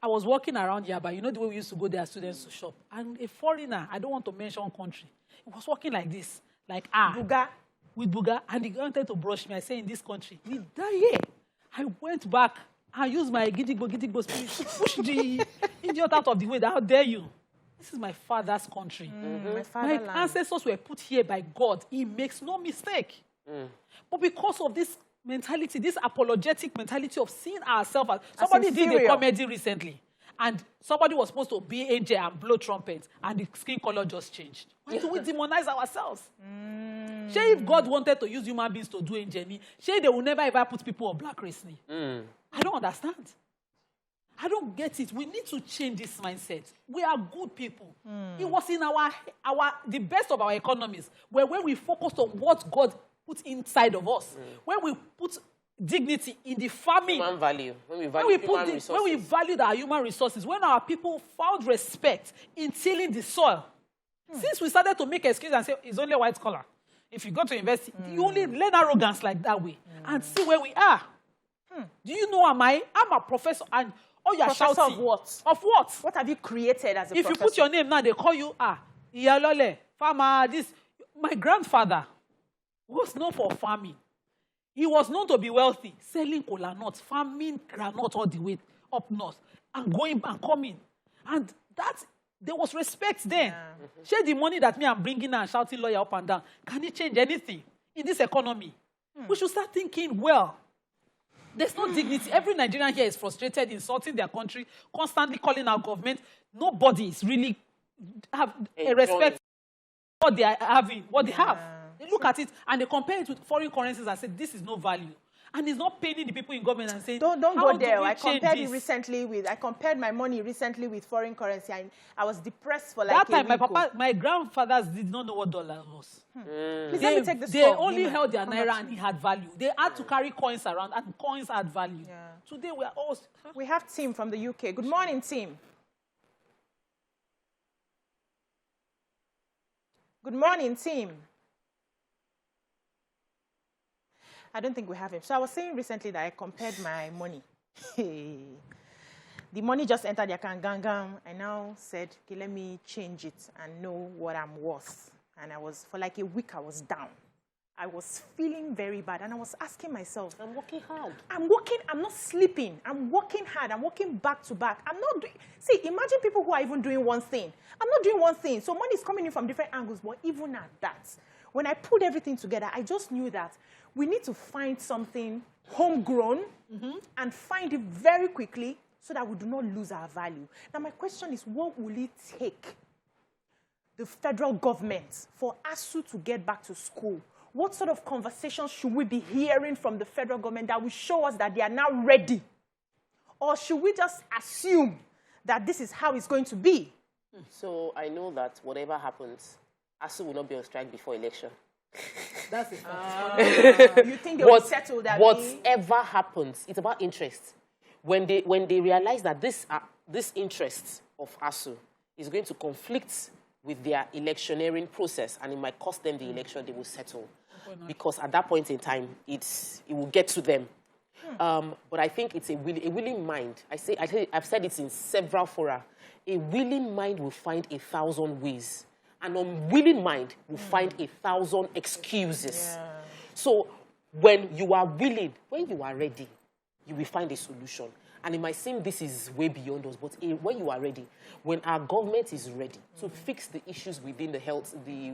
[SPEAKER 3] I was walking around Yaba. You know the way we used to go there as students to shop. And a foreigner, I don't want to mention country, he was walking like this, like
[SPEAKER 1] Buga.
[SPEAKER 3] With Buga. And he wanted to brush me. I said, in this country, we die here. I went back and used my gidigbo spirit to push the idiot out of the way. How dare you? This is my father's country. My ancestors were put here by God. He makes no mistake. But because of this mentality, this apologetic mentality of seeing ourselves as somebody did a comedy recently, and somebody was supposed to be angel and blow trumpet, and the skin color just changed. Why do we demonize ourselves? If God wanted to use human beings to do engineering, they will never ever put people on black race. I don't understand. I don't get it. We need to change this mindset. We are good people. It was in the best of our economies, where when we focused on what God put inside of us, when we put dignity in the farming,
[SPEAKER 2] human value, when we
[SPEAKER 3] valued our human resources, when our people found respect in tilling the soil. Since we started to make excuses and say it's only a white collar, if you go to university, you only learn arrogance like that way and see where we are. Do you know I'm a professor, and all you're
[SPEAKER 1] Professor
[SPEAKER 3] shouting.
[SPEAKER 1] Of what?
[SPEAKER 3] Of what?
[SPEAKER 1] What have you created as a
[SPEAKER 3] If
[SPEAKER 1] professor?
[SPEAKER 3] you put your name now, they call you Iyalole, farmer, this. My grandfather was known for farming. He was known to be wealthy, selling kola nuts, farming granite all the way up north, and going and coming. And there was respect then. Share the money that me I'm bringing and shouting lawyer up and down. Can it change anything in this economy? We should start thinking well. There's no dignity. Every Nigerian here is frustrated, insulting their country, constantly calling our government. Nobody is really have a respect for what they are having, what they have. They look at it and they compare it with foreign currencies and say, this is no value. And it's not paying the people in government and saying,
[SPEAKER 1] don't go there. I compared my money recently with foreign currency, and I was depressed for like
[SPEAKER 3] that time. My grandfathers did not know what dollar was.
[SPEAKER 1] Please let me take this
[SPEAKER 3] They
[SPEAKER 1] call.
[SPEAKER 3] only held their naira and it had value. They had to carry coins around, and coins had value. Today we are all.
[SPEAKER 1] We have Tim from the UK. Good morning, Tim. Good morning, Tim. I don't think we have him. So I was saying recently that I compared my money. The money just entered the account, I now said, okay, let me change it and know what I'm worth. And for like a week, I was down. I was feeling very bad. And I was asking myself,
[SPEAKER 2] I'm working hard.
[SPEAKER 1] I'm not sleeping. I'm working hard. I'm working back to back. I'm not doing, see, imagine people who are even doing one thing. I'm not doing one thing. So money is coming in from different angles. But even at that, when I put everything together, I just knew that we need to find something homegrown and find it very quickly so that we do not lose our value. Now, my question is, what will it take the federal government for ASUU to get back to school? What sort of conversations should we be hearing from the federal government that will show us that they are now ready? Or should we just assume that this is how it's going to be?
[SPEAKER 2] So I know that whatever happens, ASUU will not be on strike before election.
[SPEAKER 3] That's it.
[SPEAKER 1] You think they will settle that?
[SPEAKER 2] Whatever happens, it's about interest. When they realize that this interest of ASUU is going to conflict with their electioneering process and it might cost them the election, they will settle. Because at that point in time, it will get to them. But I think it's a willing mind. I've said it in several fora. A willing mind will find 1,000 ways. An unwilling mind will find 1,000 excuses. Yeah. So when you are willing, when you are ready, you will find a solution. And it might seem this is way beyond us, but when you are ready, when our government is ready to fix the issues within the health, the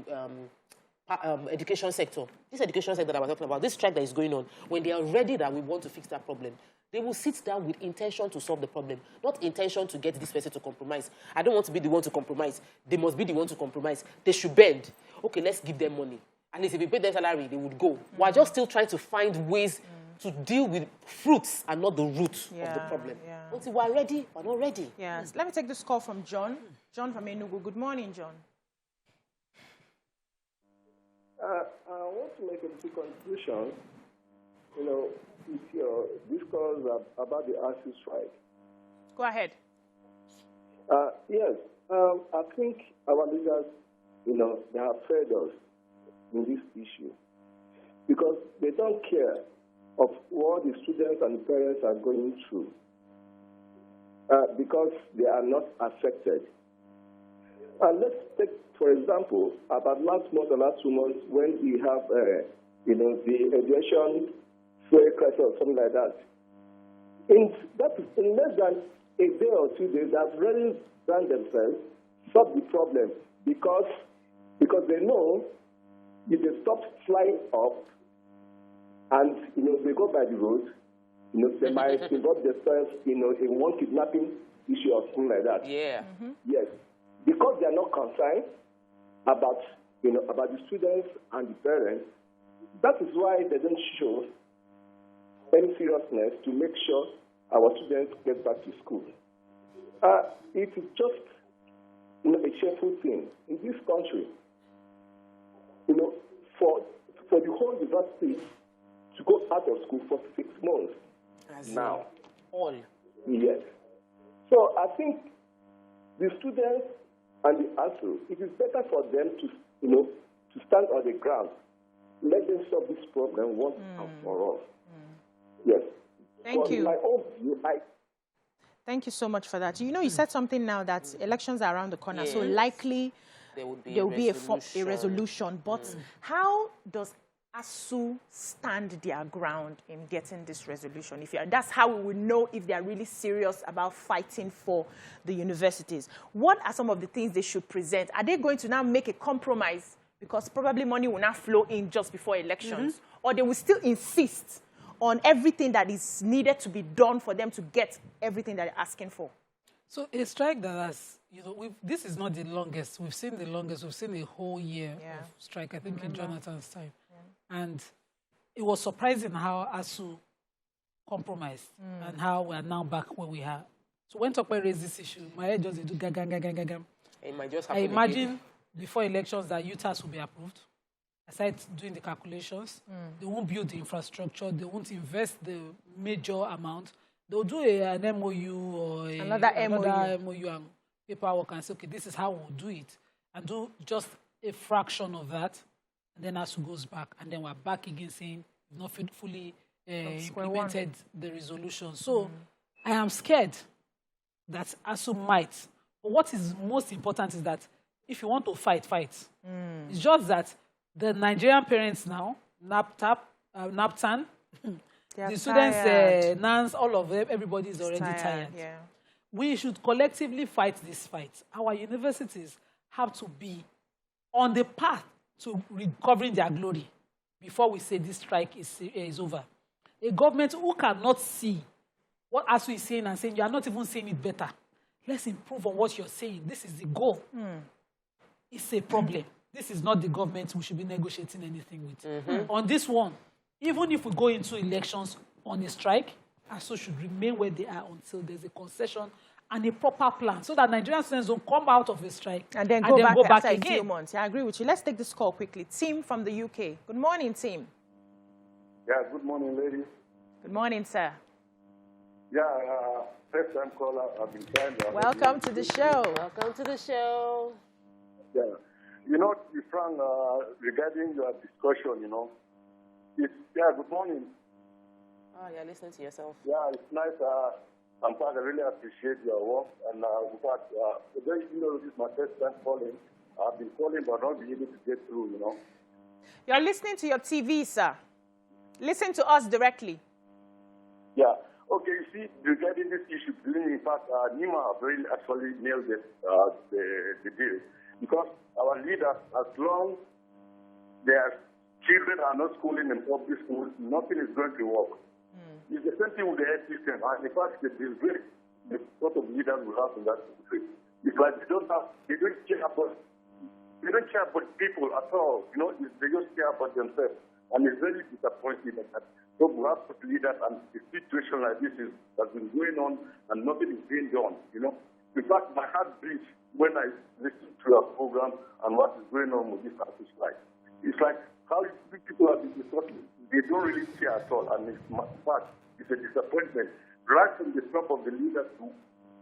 [SPEAKER 2] education sector, this education sector that I was talking about, this strike that is going on, when they are ready that we want to fix that problem, they will sit down with intention to solve the problem, not intention to get this person to compromise. I don't want to be the one to compromise. They must be the one to compromise. They should bend. Okay, let's give them money. At least if we pay their salary, they would go. We're just still trying to find ways to deal with fruits and not the root of the problem. Until we're ready, we're not ready.
[SPEAKER 1] Yes. Let me take this call from John. John from Enugu. Good morning, John.
[SPEAKER 8] I want to make a few contributions. With your discourse about the ASUU strike.
[SPEAKER 1] Go ahead.
[SPEAKER 8] Yes. I think our leaders, they have failed us in this issue because they don't care of what the students and the parents are going through because they are not affected. Let's take, for example, about last month or last 2 months when we have, the aviation fuel crisis or something like that. In less than a day or 2 days, they have really done themselves, solved the problem because they know if they stop flying up and they go by the road, they might involve themselves in one kidnapping issue or something like that.
[SPEAKER 2] Yeah.
[SPEAKER 8] Yes. Because they are not concerned about the students and the parents, that is why they don't show any seriousness to make sure our students get back to school. It is just a shameful thing in this country. For the whole university to go out of school for 6 months now.
[SPEAKER 2] All.
[SPEAKER 8] Yes. So I think the students and the ASUU, it is better for them to stand on the ground. Let them solve this problem once and for all. Yes.
[SPEAKER 1] Thank you.
[SPEAKER 8] My own view,
[SPEAKER 1] Thank you so much for that. You said something now that elections are around the corner, so likely there will be a resolution. But how does ASUU stand their ground in getting this resolution? That's how we will know if they are really serious about fighting for the universities. What are some of the things they should present? Are they going to now make a compromise because probably money will not flow in just before elections? Or they will still insist on everything that is needed to be done for them to get everything that they're asking for?
[SPEAKER 3] So a strike that has, this is not the longest. We've seen the longest. We've seen a whole year of strike, I think, in Jonathan's time. And it was surprising how ASUU compromised and how we are now back where we are. So when Tokwe raised this issue, my head just did gagam. I imagine before elections that UTAS will be approved. Aside doing the calculations, they won't build the infrastructure, they won't invest the major amount. They'll do an MOU or another MOU and paperwork and say, okay, this is how we'll do it. And do just a fraction of that. And then ASUU goes back. And then we're back again saying we've not fully implemented the resolution. So I am scared that ASUU might. But what is most important is that if you want to fight. It's just that the Nigerian parents now, NAPTAN, the students, NANS, all of them, everybody is already tired.
[SPEAKER 1] Yeah.
[SPEAKER 3] We should collectively fight this fight. Our universities have to be on the path to recovering their glory before we say this strike is over. A government who cannot see what ASUU is saying and saying, you are not even saying it better. Let's improve on what you're saying. This is the goal. It's a problem. This is not the government we should be negotiating anything with. On this one, even if we go into elections on a strike, ASUU should remain where they are until there's a concession and a proper plan so that Nigerian students don't come out of a strike
[SPEAKER 1] and then go back after
[SPEAKER 3] again.
[SPEAKER 1] A few months. I agree with you. Let's take this call quickly. Tim from the UK. Good morning, Tim.
[SPEAKER 5] Yeah, good morning, ladies.
[SPEAKER 1] Good morning, sir.
[SPEAKER 5] Yeah, first-time caller. I've been trying to...
[SPEAKER 1] Welcome to the show.
[SPEAKER 2] Welcome to the show.
[SPEAKER 5] Yeah. To be frank, regarding your discussion, good morning.
[SPEAKER 2] Oh, you're listening to yourself.
[SPEAKER 5] Yeah, it's nice. In fact, I really appreciate your work. And in fact, this is my first time calling. I've been calling, but not been able to get through,
[SPEAKER 1] You're listening to your TV, sir. Listen to us directly.
[SPEAKER 5] Yeah. Okay, you see, regarding this issue, in fact, Nima really actually nailed it, the deal. Because our leaders, as long their children are not schooling in public schools, nothing is going to work. It's the same thing with the health system. And in fact, the sort of leaders we have in that country. It's like they don't care about people at all. They just care about themselves. And it's very disappointing that so we have leaders and the situation like this has been going on and nothing is being done. In fact, my heart beats when I listen to your program and what is going on with this ASUU strike. It's like how people have been discussing. They don't really care at all, and in fact, it's a disappointment. Right from the top of the leaders to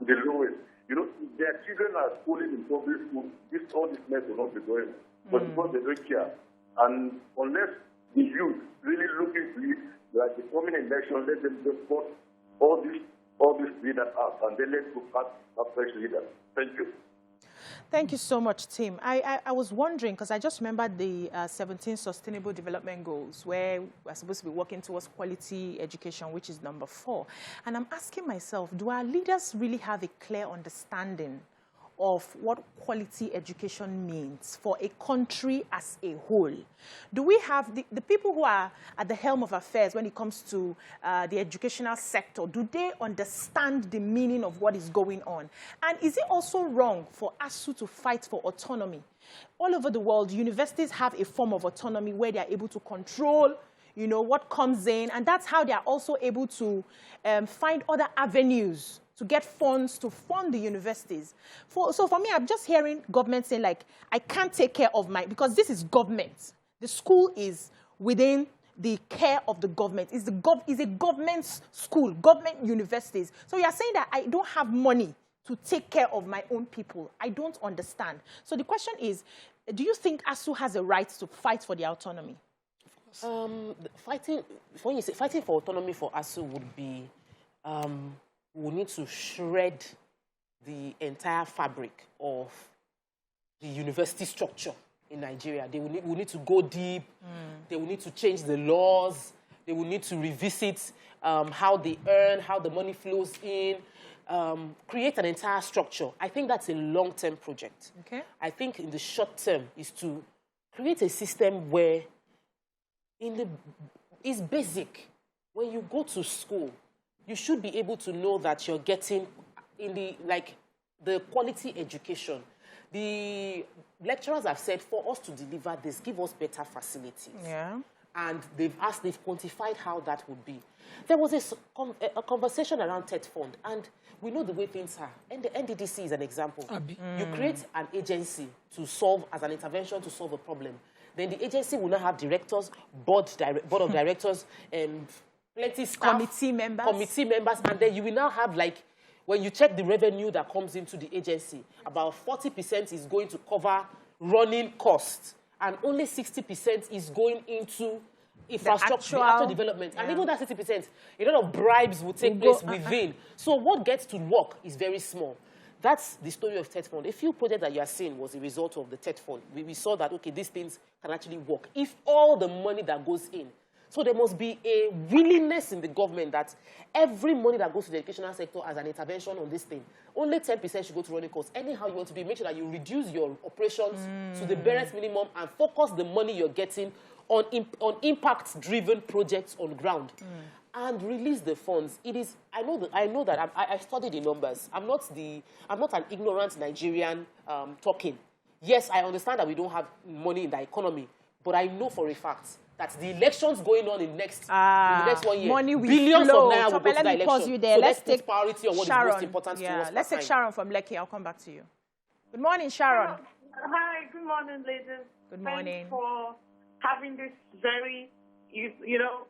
[SPEAKER 5] the lowest. If their children are schooling in public school, all this mess will not be going on. But because they don't care, and unless the youth really look into it, like the coming election, let them just put all these leaders out, and then let's go back a fresh leader. Thank you.
[SPEAKER 1] Thank you so much, Tim. I was wondering, because I just remembered the 17 Sustainable Development Goals, where we're supposed to be working towards quality education, which is number 4. And I'm asking myself, do our leaders really have a clear understanding of what quality education means for a country as a whole? Do we have the people who are at the helm of affairs when it comes to the educational sector, do they understand the meaning of what is going on? And is it also wrong for ASUU to fight for autonomy? All over the world, universities have a form of autonomy where they are able to control, you know, what comes in. And that's how they are also able to find other avenues to get funds to fund the universities. So for me, I'm just hearing government saying, like, I can't take care of my, because this is government. The school is within the care of the government. It's a government school, government universities. So you are saying that I don't have money to take care of my own people. I don't understand. So the question is, do you think ASUU has a right to fight for the autonomy?
[SPEAKER 2] Fighting for autonomy for ASUU would be, we need to shred the entire fabric of the university structure in Nigeria. They will need to go deep. They will need to change the laws. They will need to revisit how they earn, how the money flows in, create an entire structure. I think that's a long-term project.
[SPEAKER 1] Okay.
[SPEAKER 2] I think in the short term is to create a system where it's basic. When you go to school, you should be able to know that you're getting the quality education. The lecturers have said, for us to deliver this, give us better facilities.
[SPEAKER 1] Yeah.
[SPEAKER 2] And they've quantified how that would be. There was a conversation around TED Fund, and we know the way things are. And the NDDC is an example. You create an agency to solve, as an intervention to solve a problem. Then the agency will now have directors, board of directors, plenty staff, committee members, and then you will now have, like, when you check the revenue that comes into the agency, about 40% is going to cover running costs, and only 60% is going into infrastructure, the actual development. Yeah. And even that 60%, a lot of bribes will take place within. So what gets to work is very small. That's the story of TED Fund. A few projects that you are seeing was a result of the TED Fund. We saw that, okay, these things can actually work if all the money that goes in. So there must be a willingness in the government that every money that goes to the educational sector as an intervention on this thing, only 10% should go to running costs. Anyhow you want to be, make sure that you reduce your operations to the barest minimum and focus the money you're getting on impact-driven projects on ground. And release the funds. It is. I know that. I studied the numbers. I'm not an ignorant Nigerian talking. Yes, I understand that we don't have money in the economy, but I know for a fact that the elections going on in the next 1 year,
[SPEAKER 1] money will
[SPEAKER 2] billions
[SPEAKER 1] flow.
[SPEAKER 2] of naira will go to the election.
[SPEAKER 1] Pause you there.
[SPEAKER 2] So
[SPEAKER 1] let's
[SPEAKER 2] take priority on what
[SPEAKER 1] Sharon.
[SPEAKER 2] is most important to us.
[SPEAKER 1] Let's take Sharon from Lekki. I'll come back to you. Good morning, Sharon.
[SPEAKER 9] Hi. Good morning, ladies.
[SPEAKER 1] Good morning.
[SPEAKER 9] Thanks for having this very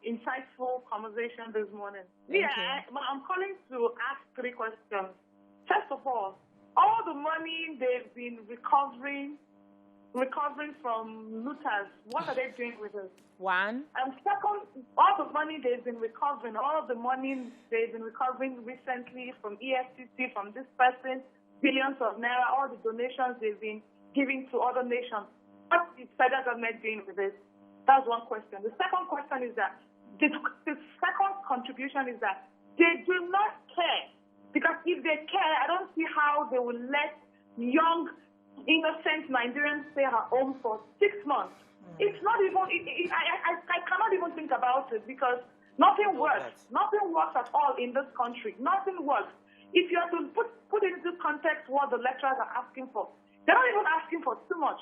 [SPEAKER 9] insightful conversation this morning. I'm calling to ask 3 questions. First of all the money they've been recovering from looters, what are they doing with it?
[SPEAKER 1] One.
[SPEAKER 9] And second, all the money they've been recovering recently from EFCC, from this person, billions of naira, all the donations they've been giving to other nations. What is federal government doing with it? That's one question. The second question is that the second contribution is that they do not care. Because if they care, I don't see how they will let young, innocent Nigerians stay at home for 6 months. It's not even, I cannot even think about it because nothing works. Nothing works at all in this country. Nothing works. If you have to put into context what the lecturers are asking for, they're not even asking for too much.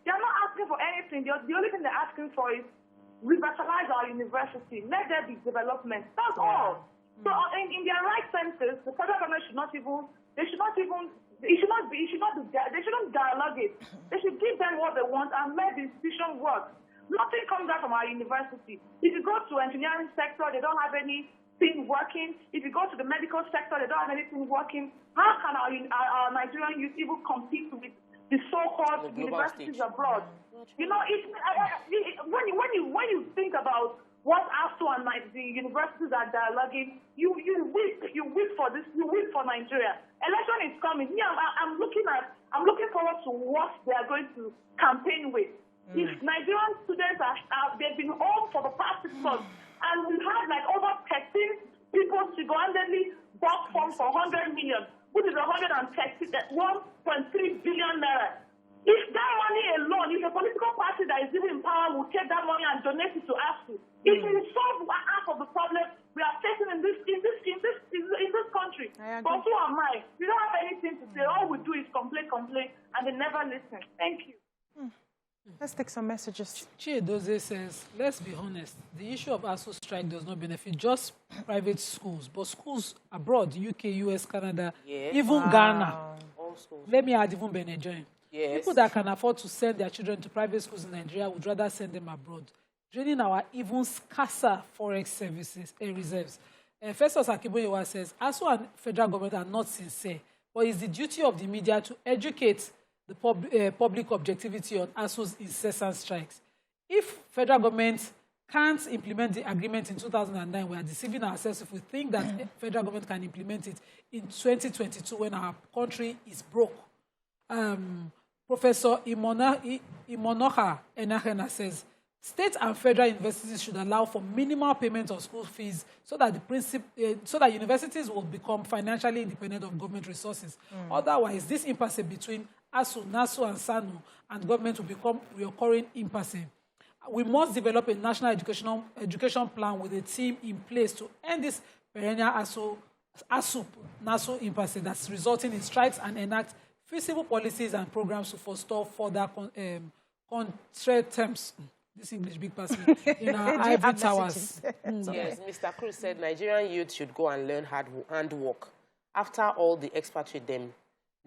[SPEAKER 9] They're not asking for anything. The only thing they're asking for is revitalize our university. Let there be development. That's all. So in their right senses, the federal government should not dialogue it. They should give them what they want and let the institution work. Nothing comes out from our university. If you go to engineering sector, they don't have anything working. If you go to the medical sector, they don't have anything working. How can our Nigerian youth even compete with the so-called universities abroad? You know, when you think about what ASUU and the universities are dialoguing, you weep for this. You weep for Nigeria. Election is coming. Yeah, I'm looking forward to what they are going to campaign with. If Nigerian students they've been home for the past 6 months, and we have like over 13 people single-handedly bought funds for 100 million, which is 1.3 billion naira. If that money alone, if a political party that is even in power will take that money and donate it to ASUU, it will solve half of the problem we are facing in this country. But who am I? We don't have anything to say. All we do is complain, and they never listen. Thank you.
[SPEAKER 1] Let's take some messages.
[SPEAKER 3] Chiedoze says, let's be honest, the issue of ASUU strike does not benefit just private schools, but schools abroad, UK, US, Canada, even Ghana.
[SPEAKER 2] All schools.
[SPEAKER 3] Let me add even Benin.
[SPEAKER 2] Yes.
[SPEAKER 3] People that can afford to send their children to private schools in Nigeria would rather send them abroad, draining our even scarcer forex services and reserves. Festus Akiboyewa says, ASUU and federal government are not sincere, but it's the duty of the media to educate the public objectivity on ASUU's incessant strikes. If federal government can't implement the agreement in 2009, we are deceiving ourselves if we think that federal government can implement it in 2022 when our country is broke. Professor Imonoha Enahena says, state and federal universities should allow for minimal payment of school fees so that universities will become financially independent of government resources. Otherwise, this impasse between ASUU, NASU, and SANU and government will become recurring impasse. We must develop a national education plan with a team in place to end this perennial ASUU, NASU impasse that's resulting in strikes and enact feasible policies and programs to forestall further contract terms. This English big pass me in our ivory towers.
[SPEAKER 2] Yes, Mr. Cruz said Nigerian youth should go and learn handwork. After all, the expatriate them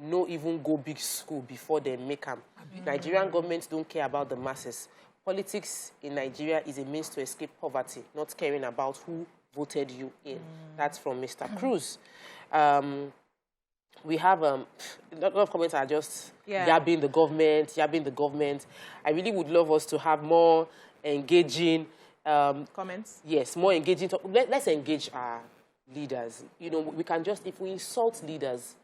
[SPEAKER 2] no even go big school before they make them. Nigerian governments don't care about the masses. Politics in Nigeria is a means to escape poverty, not caring about who voted you in. That's from Mr. Cruz. We have a lot of comments are just yabbing the government. I really would love us to have more engaging
[SPEAKER 1] comments.
[SPEAKER 2] Yes, more engaging. Let's engage our leaders. You know, we can just, if we insult leaders,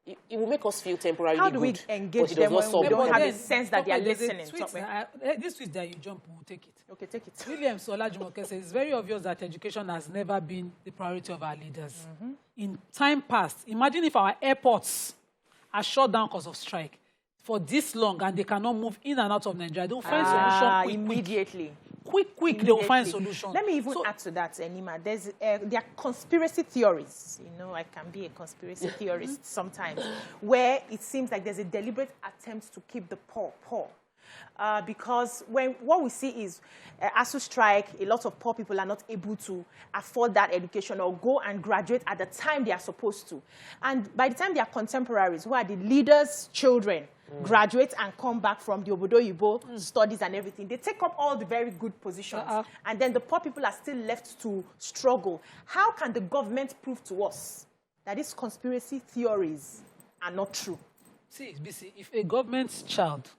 [SPEAKER 2] it will make us feel temporarily good.
[SPEAKER 1] How do we engage them when we don't have a sense that they are listening?
[SPEAKER 3] This tweet that you jump, we'll take it.
[SPEAKER 1] Okay, take it.
[SPEAKER 3] William Solajumoke says, it's very obvious that education has never been the priority of our leaders. In time past, imagine if our airports are shut down because of strike for this long and they cannot move in and out of Nigeria. They will find solution
[SPEAKER 1] immediately.
[SPEAKER 3] Quick, they will find solution.
[SPEAKER 1] Let me even add to that, Nima. There are conspiracy theories. You know, I can be a conspiracy theorist sometimes, where it seems like there's a deliberate attempt to keep the poor. Because what we see is ASUU strike, a lot of poor people are not able to afford that education or go and graduate at the time they are supposed to. And by the time their contemporaries, who are the leaders' children, graduate and come back from the Obodo Yibo studies and everything, they take up all the very good positions. And then the poor people are still left to struggle. How can the government prove to us that these conspiracy theories are not true?
[SPEAKER 3] See, BC, if a government child,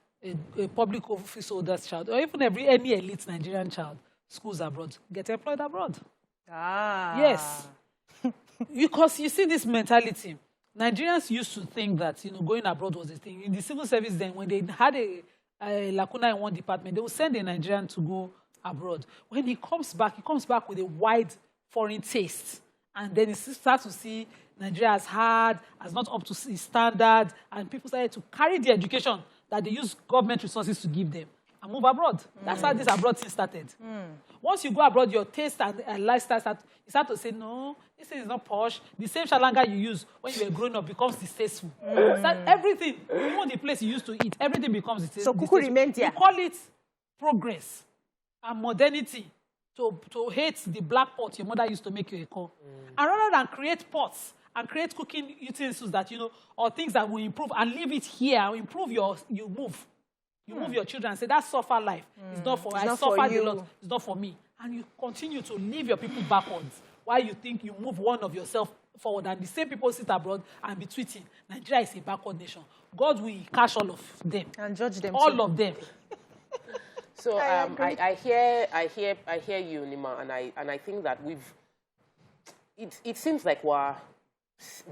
[SPEAKER 3] a public office holder's child, or even any elite Nigerian child, schools abroad, get employed abroad. Yes. Because you see this mentality. Nigerians used to think that, you know, going abroad was a thing. In the civil service then, when they had a lacuna in one department, they would send a Nigerian to go abroad. When he comes back with a wide foreign taste. And then he starts to see Nigeria as hard, as not up to his standard, and people started to carry the education that they use government resources to give them and move abroad. That's how this abroad thing started. Once you go abroad, your taste and lifestyle you start to say, no, this thing is not posh. The same shalanga you use when you were growing up becomes distasteful. Everything, even the place you used to eat, everything becomes distasteful.
[SPEAKER 1] So Kuku remained here.
[SPEAKER 3] We call it progress and modernity to hate the black pot your mother used to make you a call. And rather than create pots and create cooking utensils that, you know, or things that will improve and leave it here, improve you move. You move your children and say, that's suffer life. It's not for I suffered a lot. It's not for me. And you continue to leave your people backwards while you think you move one of yourself forward. And the same people sit abroad and be tweeting, Nigeria is a backward nation. God will catch all of them.
[SPEAKER 1] And judge them.
[SPEAKER 3] All of them.
[SPEAKER 2] So I hear you, Nima, and I think that it seems like we're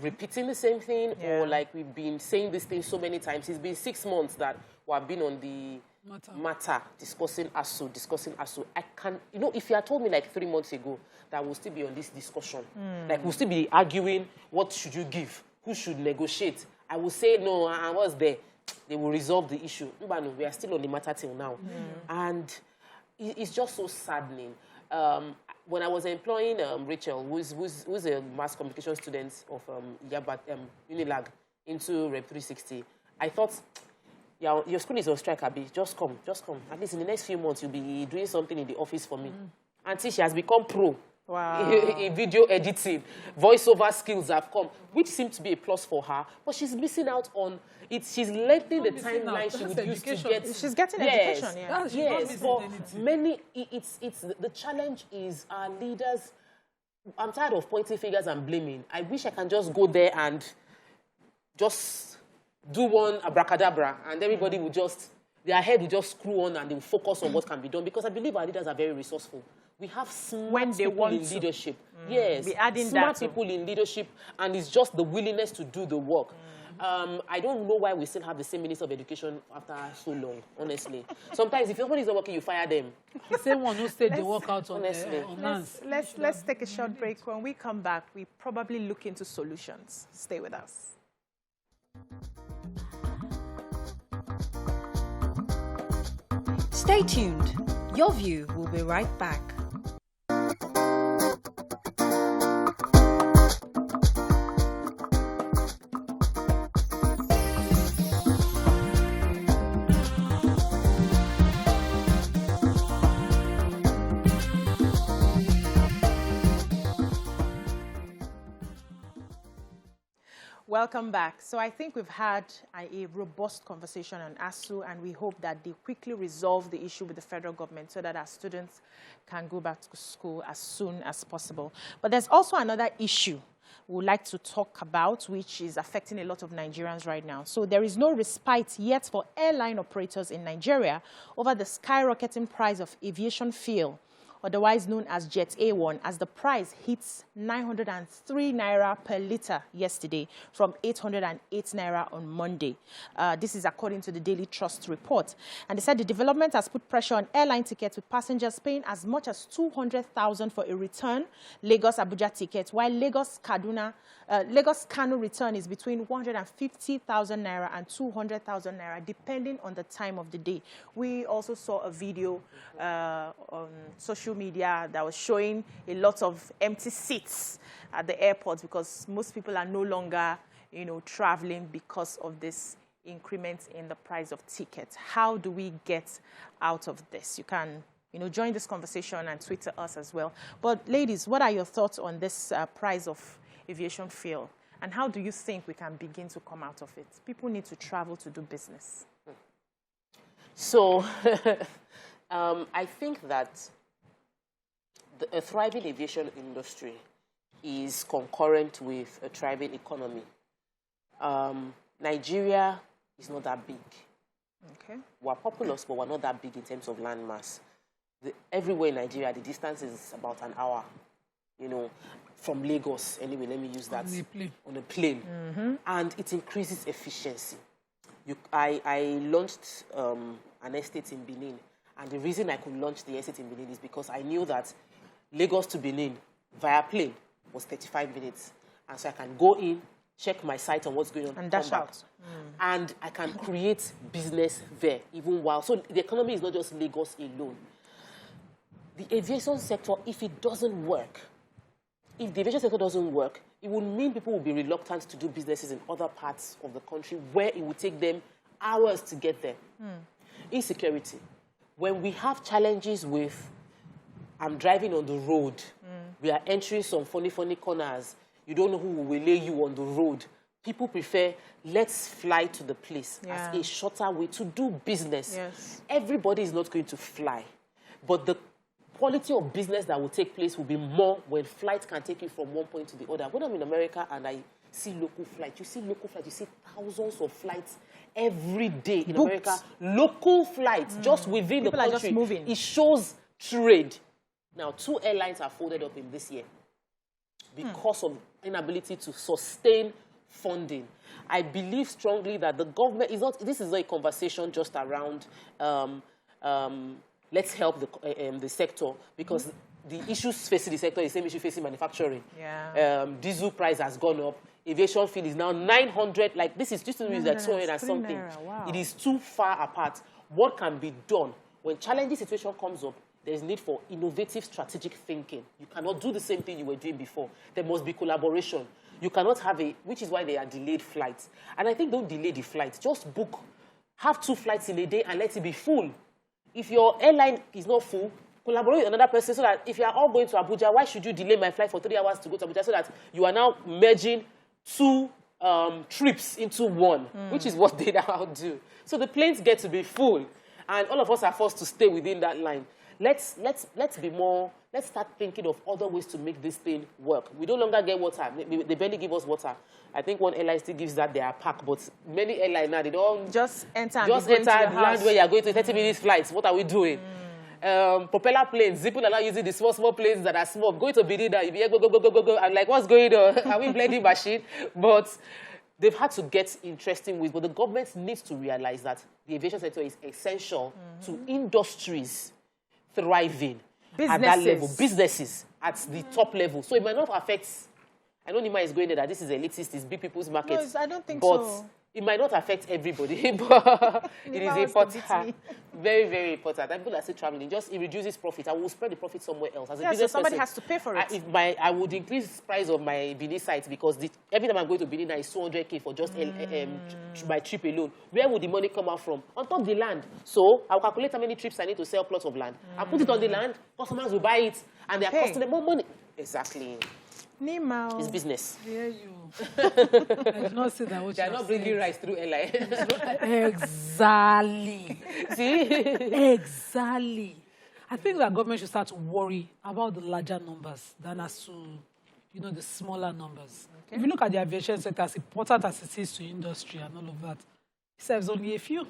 [SPEAKER 2] repeating the same thing, or like we've been saying this thing so many times. It's been 6 months that we've been on the matter discussing ASUU. I can, you know, if you had told me like 3 months ago that we'll still be on this discussion, like we'll still be arguing, what should you give? Who should negotiate? I will say, no, I was there. They will resolve the issue. No, we are still on the matter till now. And it's just so saddening. When I was employing Rachel, who's a mass communication student of Unilag into Rep 360, I thought, your school is on strike, Abi. Just come. At least in the next few months, you'll be doing something in the office for me. Until she has become pro.
[SPEAKER 1] Wow.
[SPEAKER 2] In video editing, voiceover skills have come, which seems to be a plus for her. But she's missing out on it. She's lengthening the timeline she would use to get.
[SPEAKER 1] She's getting education, yeah.
[SPEAKER 2] Yes, but many. It's the challenge is our leaders. I'm tired of pointing fingers and blaming. I wish I can just go there and just do one abracadabra, and everybody will just, their head will just screw on and they will focus on what can be done, because I believe our leaders are very resourcul. We have smart people in leadership. Yes, smart people in leadership, and it's just the willingness to do the work. I don't know why we still have the same Minister of Education after so long, honestly. Sometimes if somebody is not working, you fire them.
[SPEAKER 3] The same one who stayed the work out on
[SPEAKER 1] Let's take a short break. When we come back, we probably look into solutions. Stay with us.
[SPEAKER 4] Stay tuned. Your View will be right back.
[SPEAKER 1] Welcome back. So I think we've had a robust conversation on ASUU, and we hope that they quickly resolve the issue with the federal government so that our students can go back to school as soon as possible. But there's also another issue we would like to talk about, which is affecting a lot of Nigerians right now. So there is no respite yet for airline operators in Nigeria over the skyrocketing price of aviation fuel, otherwise known as Jet A1, as the price hits 903 naira per litre yesterday from 808 naira on Monday. This is according to the Daily Trust report. And they said the development has put pressure on airline tickets, with passengers paying as much as 200,000 for a return Lagos-Abuja ticket, while Lagos-Kano return is between 150,000 naira and 200,000 naira, depending on the time of the day. We also saw a video on social media that was showing a lot of empty seats at the airport, because most people are no longer, traveling because of this increment in the price of tickets. How do we get out of this? You can, join this conversation and tweet to us as well. But ladies, what are your thoughts on this price of aviation fuel, and how do you think we can begin to come out of it? People need to travel to do business.
[SPEAKER 2] So I think that a thriving aviation industry is concurrent with a thriving economy. Nigeria is not that big.
[SPEAKER 1] Okay.
[SPEAKER 2] We're populous, but we're not that big in terms of land mass. Everywhere in Nigeria, the distance is about an hour, from Lagos. Anyway, let me use that. On a plane.
[SPEAKER 1] Mm-hmm.
[SPEAKER 2] And it increases efficiency. I launched an estate in Benin. And the reason I could launch the estate in Benin is because I knew that Lagos to Benin via plane was 35 minutes. And so I can go in, check my site on what's going on,
[SPEAKER 1] and dash out.
[SPEAKER 2] And I can create business there, even while. So the economy is not just Lagos alone. The aviation sector, if it doesn't work, if the aviation sector doesn't work, it will mean people will be reluctant to do businesses in other parts of the country where it will take them hours to get there. Insecurity. When we have challenges with, I'm driving on the road, we are entering some funny corners, you don't know who will lay you on the road. People prefer, let's fly to the place as a shorter way to do business.
[SPEAKER 1] Yes.
[SPEAKER 2] Everybody is not going to fly, but the quality of business that will take place will be more when flights can take you from one point to the other. When I'm in America and I see local flights, you see thousands of flights every day in America. Local flights, just within
[SPEAKER 1] People
[SPEAKER 2] the country.
[SPEAKER 1] Are just moving.
[SPEAKER 2] It shows trade. Now, 2 airlines are folded up in this year because of inability to sustain funding. I believe strongly that the government is not, this is not a conversation just around let's help the sector, because the issues facing the sector is the same issue facing manufacturing. Diesel price has gone up. Aviation fuel is now 900. Like this is just like 200 and something.
[SPEAKER 1] Wow.
[SPEAKER 2] It is too far apart. What can be done when challenging situation comes up? There is need for innovative strategic thinking. You cannot do the same thing you were doing before. There must be collaboration. You cannot have which is why they are delayed flights. And I think don't delay the flights. Just book have 2 flights in a day and let it be full. If your airline is not full, collaborate with another person so that if you are all going to Abuja, why should you delay my flight for 3 hours to go to Abuja so that you are now merging 2 trips into one, which is what they now do. So the planes get to be full, and all of us are forced to stay within that line. Let's start thinking of other ways to make this thing work. We no longer get water. They barely give us water. I think one airline still gives that their pack, but many airlines now, they don't
[SPEAKER 1] just enter
[SPEAKER 2] the land where you are going to 30 minutes flights. What are we doing? Propeller planes, people are not using the small planes that are small. Going to Benin, you be go. I'm like, what's going on? Are we blending machine? But they've had to get interesting ways. But the government needs to realize that the aviation sector is essential to industries thriving at that level. Businesses at the top level. So it might not affect, I know Nima is going there that this is elitist, it's big people's market.
[SPEAKER 1] No, I don't think
[SPEAKER 2] but
[SPEAKER 1] so.
[SPEAKER 2] It might not affect everybody, but it is important. Very, very important. And people are still traveling. It reduces profit. I will spread the profit somewhere else. As a business
[SPEAKER 1] so somebody
[SPEAKER 2] person,
[SPEAKER 1] has to pay for it.
[SPEAKER 2] I would increase the price of my Benin site because every time I'm going to Benin, now is 200K for just my trip alone. Where would the money come out from? On top of the land. So I'll calculate how many trips I need to sell plots of land. I'll put it on the land. Customers will buy it, and they're costing them more money. Exactly.
[SPEAKER 1] Nima.
[SPEAKER 2] It's business.
[SPEAKER 3] Yeah, you. I did not say that.
[SPEAKER 2] They are not bringing rice through LI.
[SPEAKER 3] Exactly.
[SPEAKER 2] See?
[SPEAKER 3] Exactly. I think that government should start to worry about the larger numbers than as to, the smaller numbers. Okay. If you look at the aviation sector, as important as it is to industry and all of that, it serves only a few.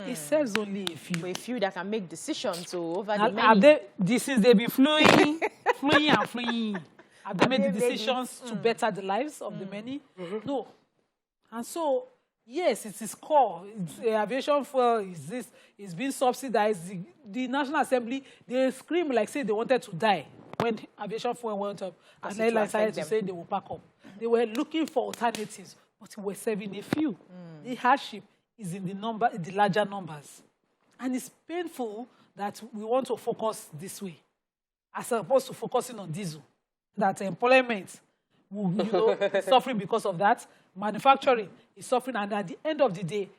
[SPEAKER 3] It serves only a few.
[SPEAKER 1] A few that can make decisions over the many.
[SPEAKER 3] Since they've been flying and flying. Have they made the decisions to better the lives of the many? No. And so, yes, it is core. Aviation fuel is being subsidized. The National Assembly, they scream like say they wanted to die when aviation fuel went up. And airlines started to say they will pack up. They were looking for alternatives, but we were serving a few. The hardship is in the larger numbers. And it's painful that we want to focus this way, as opposed to focusing on diesel. That employment is suffering because of that. Manufacturing is suffering, and at the end of the day,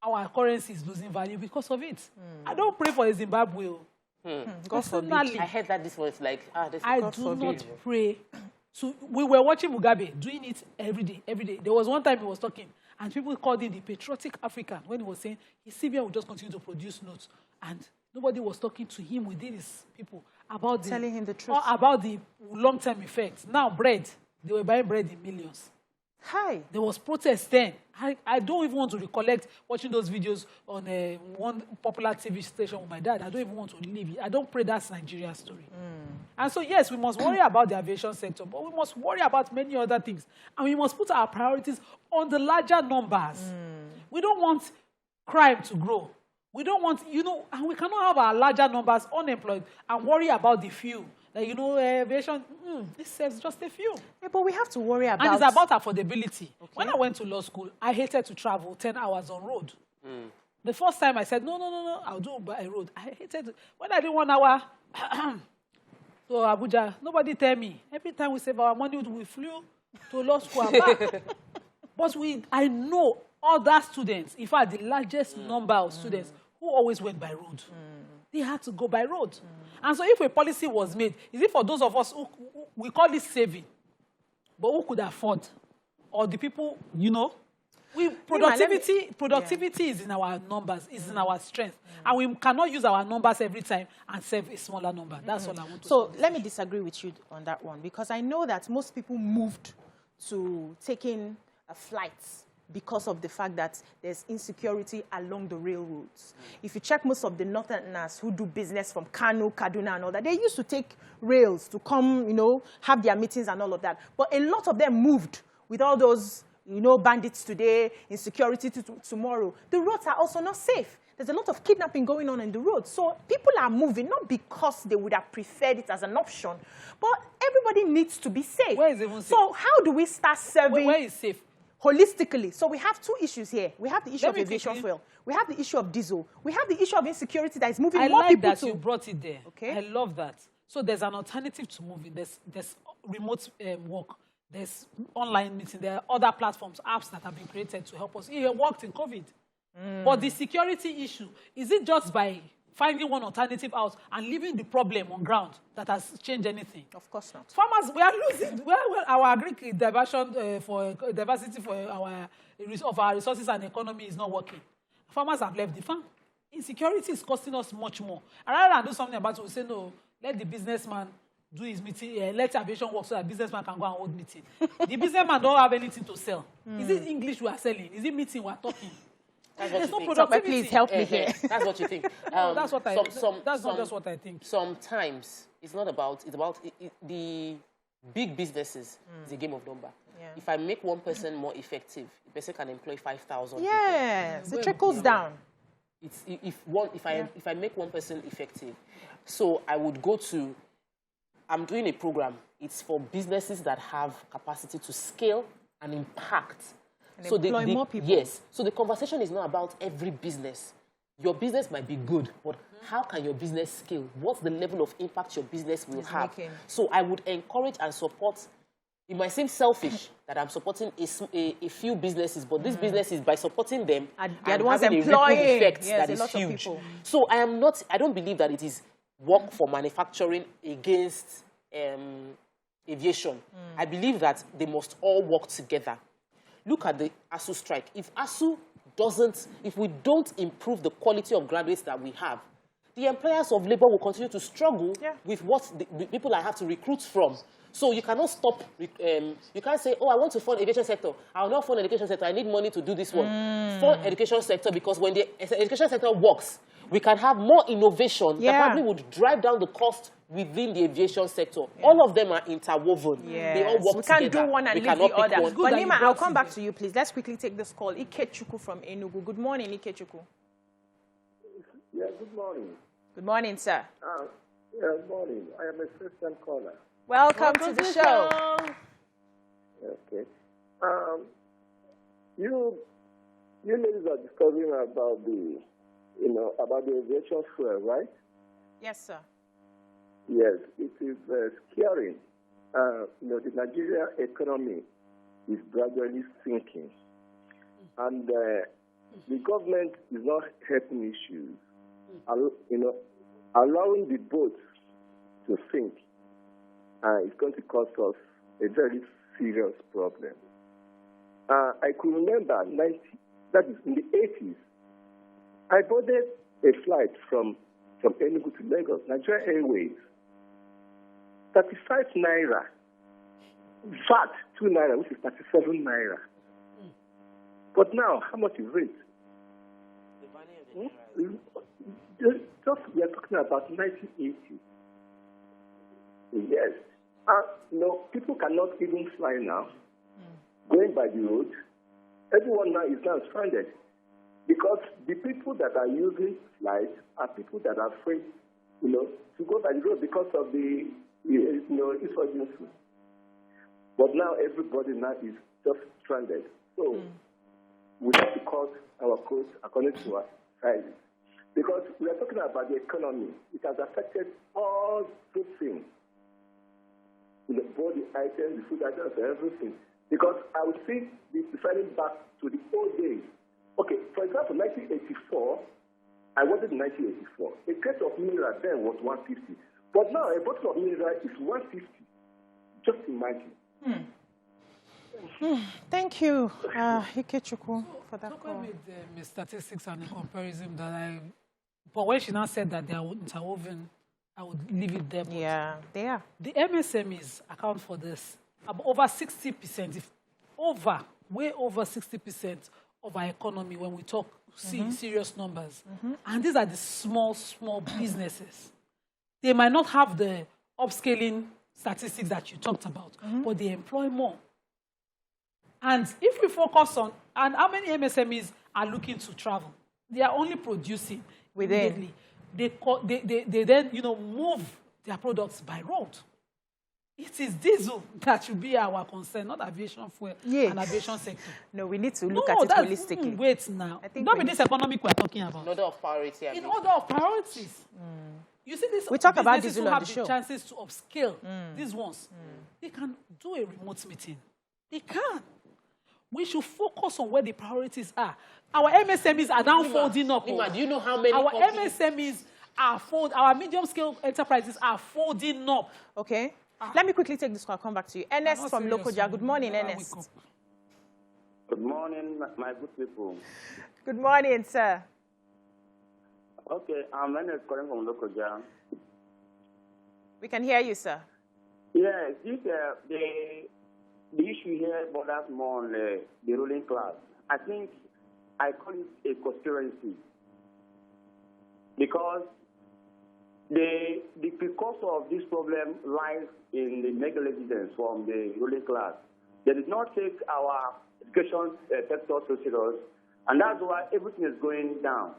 [SPEAKER 3] our currency is losing value because of it. I don't pray for Zimbabwe.
[SPEAKER 1] God forbid.
[SPEAKER 2] I heard that this was like,
[SPEAKER 3] I do not pray. We were watching Mugabe doing it every day. There was one time he was talking, and people called him the patriotic African when he was saying his CBN will just continue to produce notes. And nobody was talking to him within his people about
[SPEAKER 1] telling him the truth.
[SPEAKER 3] About the long-term effects. Now, bread, they were buying bread in millions.
[SPEAKER 1] Hi.
[SPEAKER 3] There was protest then. I don't even want to recollect watching those videos on one popular TV station with my dad. I don't even want to leave it. I don't pray that's Nigeria's story. And so, yes, we must worry about the aviation sector, but we must worry about many other things. And we must put our priorities on the larger numbers. We don't want crime to grow. We don't want, and we cannot have our larger numbers unemployed and worry about the few. Like, aviation, it serves just a few.
[SPEAKER 1] Yeah, but we have to worry about...
[SPEAKER 3] And it's about affordability. Okay. When I went to law school, I hated to travel 10 hours on road. The first time I said, no, I'll do it by road. I hated it. When I did 1 hour to Abuja, nobody tell me. Every time we save our money, we flew to law school and back. But I know other students, in fact, the largest number of students who always went by road. They had to go by road. And so if a policy was made, is it for those of us who we call it saving, but who could afford? Or the people, productivity is in our numbers, is in our strength. And we cannot use our numbers every time and save a smaller number. That's all I want to say.
[SPEAKER 1] So let me disagree with you on that one, because I know that most people moved to taking a flight because of the fact that there's insecurity along the railroads. If you check most of the northerners who do business from Kano, Kaduna and all that, they used to take rails to come, have their meetings and all of that. But a lot of them moved with all those, bandits today, insecurity tomorrow. The roads are also not safe. There's a lot of kidnapping going on in the road. So people are moving, not because they would have preferred it as an option, but everybody needs to be safe.
[SPEAKER 3] Where is even safe?
[SPEAKER 1] So how do we start serving...
[SPEAKER 3] Where is safe?
[SPEAKER 1] Holistically. So we have two issues here. We have the issue of aviation fuel. We have the issue of diesel. We have the issue of insecurity that is moving more people to...
[SPEAKER 3] I like that you brought it there. Okay. I love that. So there's an alternative to moving. There's remote work. There's online meeting. There are other platforms, apps that have been created to help us. It worked in COVID. But the security issue, is it just by finding one alternative out and leaving the problem on ground that has changed anything?
[SPEAKER 1] Of course not.
[SPEAKER 3] Farmers, we are losing. Well, our agric diversion for diversity for our resources and economy is not working. Farmers have left the farm. Insecurity is costing us much more. And rather than do something about it, we say, no, let the businessman do his meeting, let aviation work so that businessman can go and hold meeting. The businessman don't have anything to sell. Is it English we are selling? Is it meeting we are talking?
[SPEAKER 2] There's
[SPEAKER 3] no productivity.
[SPEAKER 1] Please help me here.
[SPEAKER 2] That's what you think.
[SPEAKER 3] That's what that's not just what I think.
[SPEAKER 2] Sometimes it's not about, it's about the big businesses. It's a game of number.
[SPEAKER 1] Yeah.
[SPEAKER 2] If I make one person more effective, the person can employ 5,000
[SPEAKER 1] Yes,
[SPEAKER 2] people.
[SPEAKER 1] it trickles down.
[SPEAKER 2] It's if I make one person effective, so I would go to. I'm doing a program. It's for businesses that have capacity to scale and impact.
[SPEAKER 1] And so employ more people.
[SPEAKER 2] Yes. So the conversation is not about every business. Your business might be good, but how can your business scale? What's the level of impact your business will have? So I would encourage and support. It might seem selfish that I'm supporting a few businesses, but these businesses, by supporting them, I'm having a ripple effect that is huge. So I don't believe that it is work for manufacturing against aviation. I believe that they must all work together. Look at the ASUU strike. If we don't improve the quality of graduates that we have, the employers of labor will continue to struggle with what the people I have to recruit from. So you cannot stop, you can't say, oh, I want to fund aviation sector. I will not fund education sector. I need money to do this one. Fund education sector, because when the education sector works, we can have more innovation that probably would drive down the cost within the aviation sector. All of them are interwoven. They all work together.
[SPEAKER 1] We can't do one and leave the other. But Nima, I'll come back to you, please. Let's quickly take this call. Ikechukwu from Enugu. Good morning, Ikechukwu.
[SPEAKER 8] Yeah, good morning.
[SPEAKER 1] Good morning, sir.
[SPEAKER 8] Good morning. I am a first-time caller.
[SPEAKER 1] Welcome to the show.
[SPEAKER 8] Okay. You ladies are discussing about about the aviation fuel, right?
[SPEAKER 1] Yes, sir.
[SPEAKER 8] Yes, it is scary. The Nigerian economy is gradually sinking, and the government is not helping issues. Allowing the boats to sink is going to cause us a very serious problem. I could remember that is in the 80s. I boarded a flight from Enugu to Lagos, Nigeria Airways. 35 naira. VAT 2 naira, which is 37 naira. But now, how much is it? Just we are talking about 1980. Yes. People cannot even fly now. Going by the road, everyone now is stranded. Because the people that are using flights are people that are afraid, to go by the road because of the, insurgency. But now everybody now is just stranded. So we have to cut our costs according to our sizes. Because we are talking about the economy. It has affected all food things. Both the items, the food items, and everything. Because I would think referring back to the old days. Okay, for example, 1984, I wanted in 1984. A crate of mineral then was 150. But now a bottle of mineral is 150. Just imagine.
[SPEAKER 1] Thank you, Ikechukwu, for that call.
[SPEAKER 3] With statistics and the comparison but when she now said that they are interwoven, I would leave it there.
[SPEAKER 1] Yeah, they are.
[SPEAKER 3] The MSMEs account for this. Over 60%, way over 60% of our economy when we talk, see serious numbers. And these are the small businesses. They might not have the upscaling statistics that you talked about, but they employ more. And if we focus on, and how many MSMEs are looking to travel? They are only producing immediately. They then, move their products by road. It is diesel that should be our concern, not aviation fuel and aviation sector.
[SPEAKER 1] No, we need to look at it holistically.
[SPEAKER 3] Wait now. I think not with this economic we're talking about.
[SPEAKER 2] In order of priority.
[SPEAKER 3] In order of priorities. You see, this
[SPEAKER 1] we talk about diesel on the show.
[SPEAKER 3] Have the chances to upscale these ones. They can do a remote meeting. They can. We should focus on where the priorities are. Our MSMEs are now folding up.
[SPEAKER 2] Nima, do you know how many
[SPEAKER 3] our
[SPEAKER 2] companies...
[SPEAKER 3] MSMEs are folding, our medium-scale enterprises are folding up.
[SPEAKER 1] Okay. Let me quickly take this call. I'll come back to you. Ernest from Lokoja. Good morning, Ernest.
[SPEAKER 10] Good morning, my good people.
[SPEAKER 1] Good morning, sir.
[SPEAKER 10] Okay, I'm Ernest calling from Lokoja.
[SPEAKER 1] We can hear you, sir.
[SPEAKER 10] Yes, the issue here borders more on the ruling class. I think I call it a conspiracy because the precursor of this problem lies in the negligence from the ruling class. They did not take our education sector so serious, and that's why everything is going down.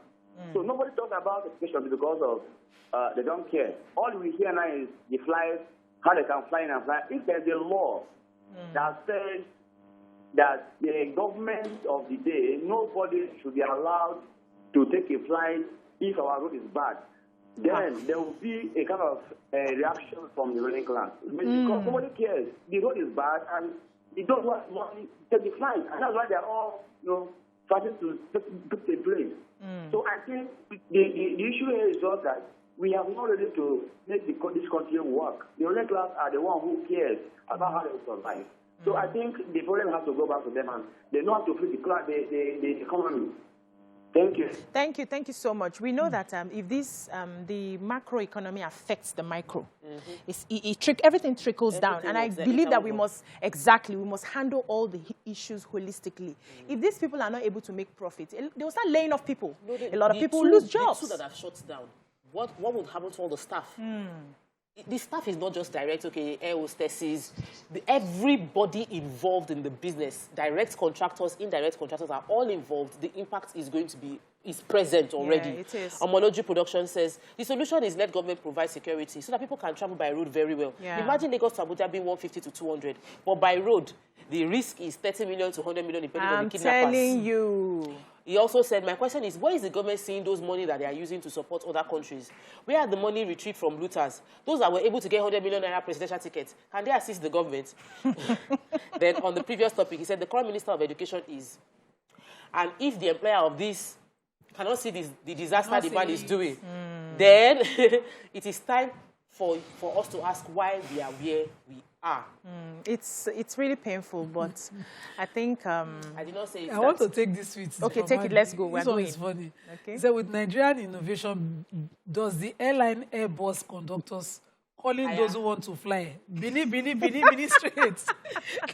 [SPEAKER 10] So nobody talks about education because of they don't care. All we hear now is the flights, how they can fly in and fly. If there's a law that says that the government of the day, nobody should be allowed to take a flight if our road is bad, then there will be a kind of reaction from the ruling class. Because nobody cares. The road is bad and they don't want money to take the flight. And that's why they're all, fighting to put the plane. So I think the issue here is just that we are not ready to make this country work. The ruling class are the one who cares about how they survive. So I think the problem has to go back to them, and they know how to feed the economy. Thank you.
[SPEAKER 1] Thank you. Thank you so much. We know that if this, the macroeconomy affects the micro, everything trickles down. And I believe that we must handle all the issues holistically. If these people are not able to make profit, they will start laying off people. A lot of people will lose jobs.
[SPEAKER 2] The two that have shut down, what will happen to all the staff? The staff is not just direct, air hostesses. Everybody involved in the business, direct contractors, indirect contractors are all involved. The impact is going to be present already.
[SPEAKER 1] Yeah, it is.
[SPEAKER 2] Omology Production says the solution is let government provide security so that people can travel by road very well.
[SPEAKER 1] Yeah.
[SPEAKER 2] Imagine Lagos to Abuja being 150 to 200, but by road, the risk is 30 million to 100 million depending on the kidnappers.
[SPEAKER 1] I'm telling you.
[SPEAKER 2] He also said, my question is, where is the government seeing those money that they are using to support other countries? Where are the money retrieved from looters? Those that were able to get 100 million naira presidential tickets, can they assist the government? Then on the previous topic, he said the current Minister of Education is. And if the employer of this cannot see the disaster the man is doing, then it is time for us to ask why we are where we are.
[SPEAKER 1] It's really painful, but I think...
[SPEAKER 2] I did not say it.
[SPEAKER 3] I want to take this with you.
[SPEAKER 1] Okay, take it. Let's go.
[SPEAKER 3] This one is funny. Okay. So with Nigerian innovation, does the airline Airbus conductors calling those who want to fly Bini straight?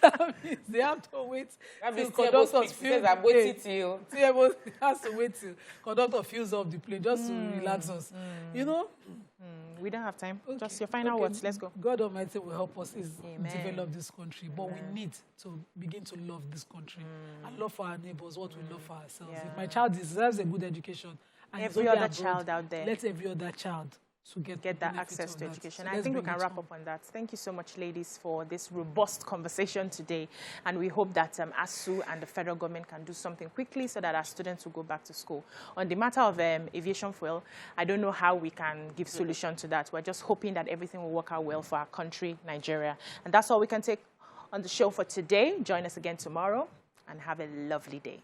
[SPEAKER 3] That means they have to wait till conductors feel...
[SPEAKER 2] I'm waiting till...
[SPEAKER 3] Airbus has to wait till conductor fills up the plane just to relax us. You know?
[SPEAKER 1] We don't have time. Okay. Just your final words. Let's go.
[SPEAKER 3] God Almighty will help us develop this country. But we need to begin to love this country and love for our neighbors what we love for ourselves. Yeah. If my child deserves a good education, and
[SPEAKER 1] every other child out there,
[SPEAKER 3] let every other child to get
[SPEAKER 1] that access to education. So I think we can wrap up on that. Thank you so much, ladies, for this robust conversation today. And we hope that ASUU and the federal government can do something quickly so that our students will go back to school. On the matter of aviation fuel, I don't know how we can give solution to that. We're just hoping that everything will work out well for our country, Nigeria. And that's all we can take on the show for today. Join us again tomorrow and have a lovely day.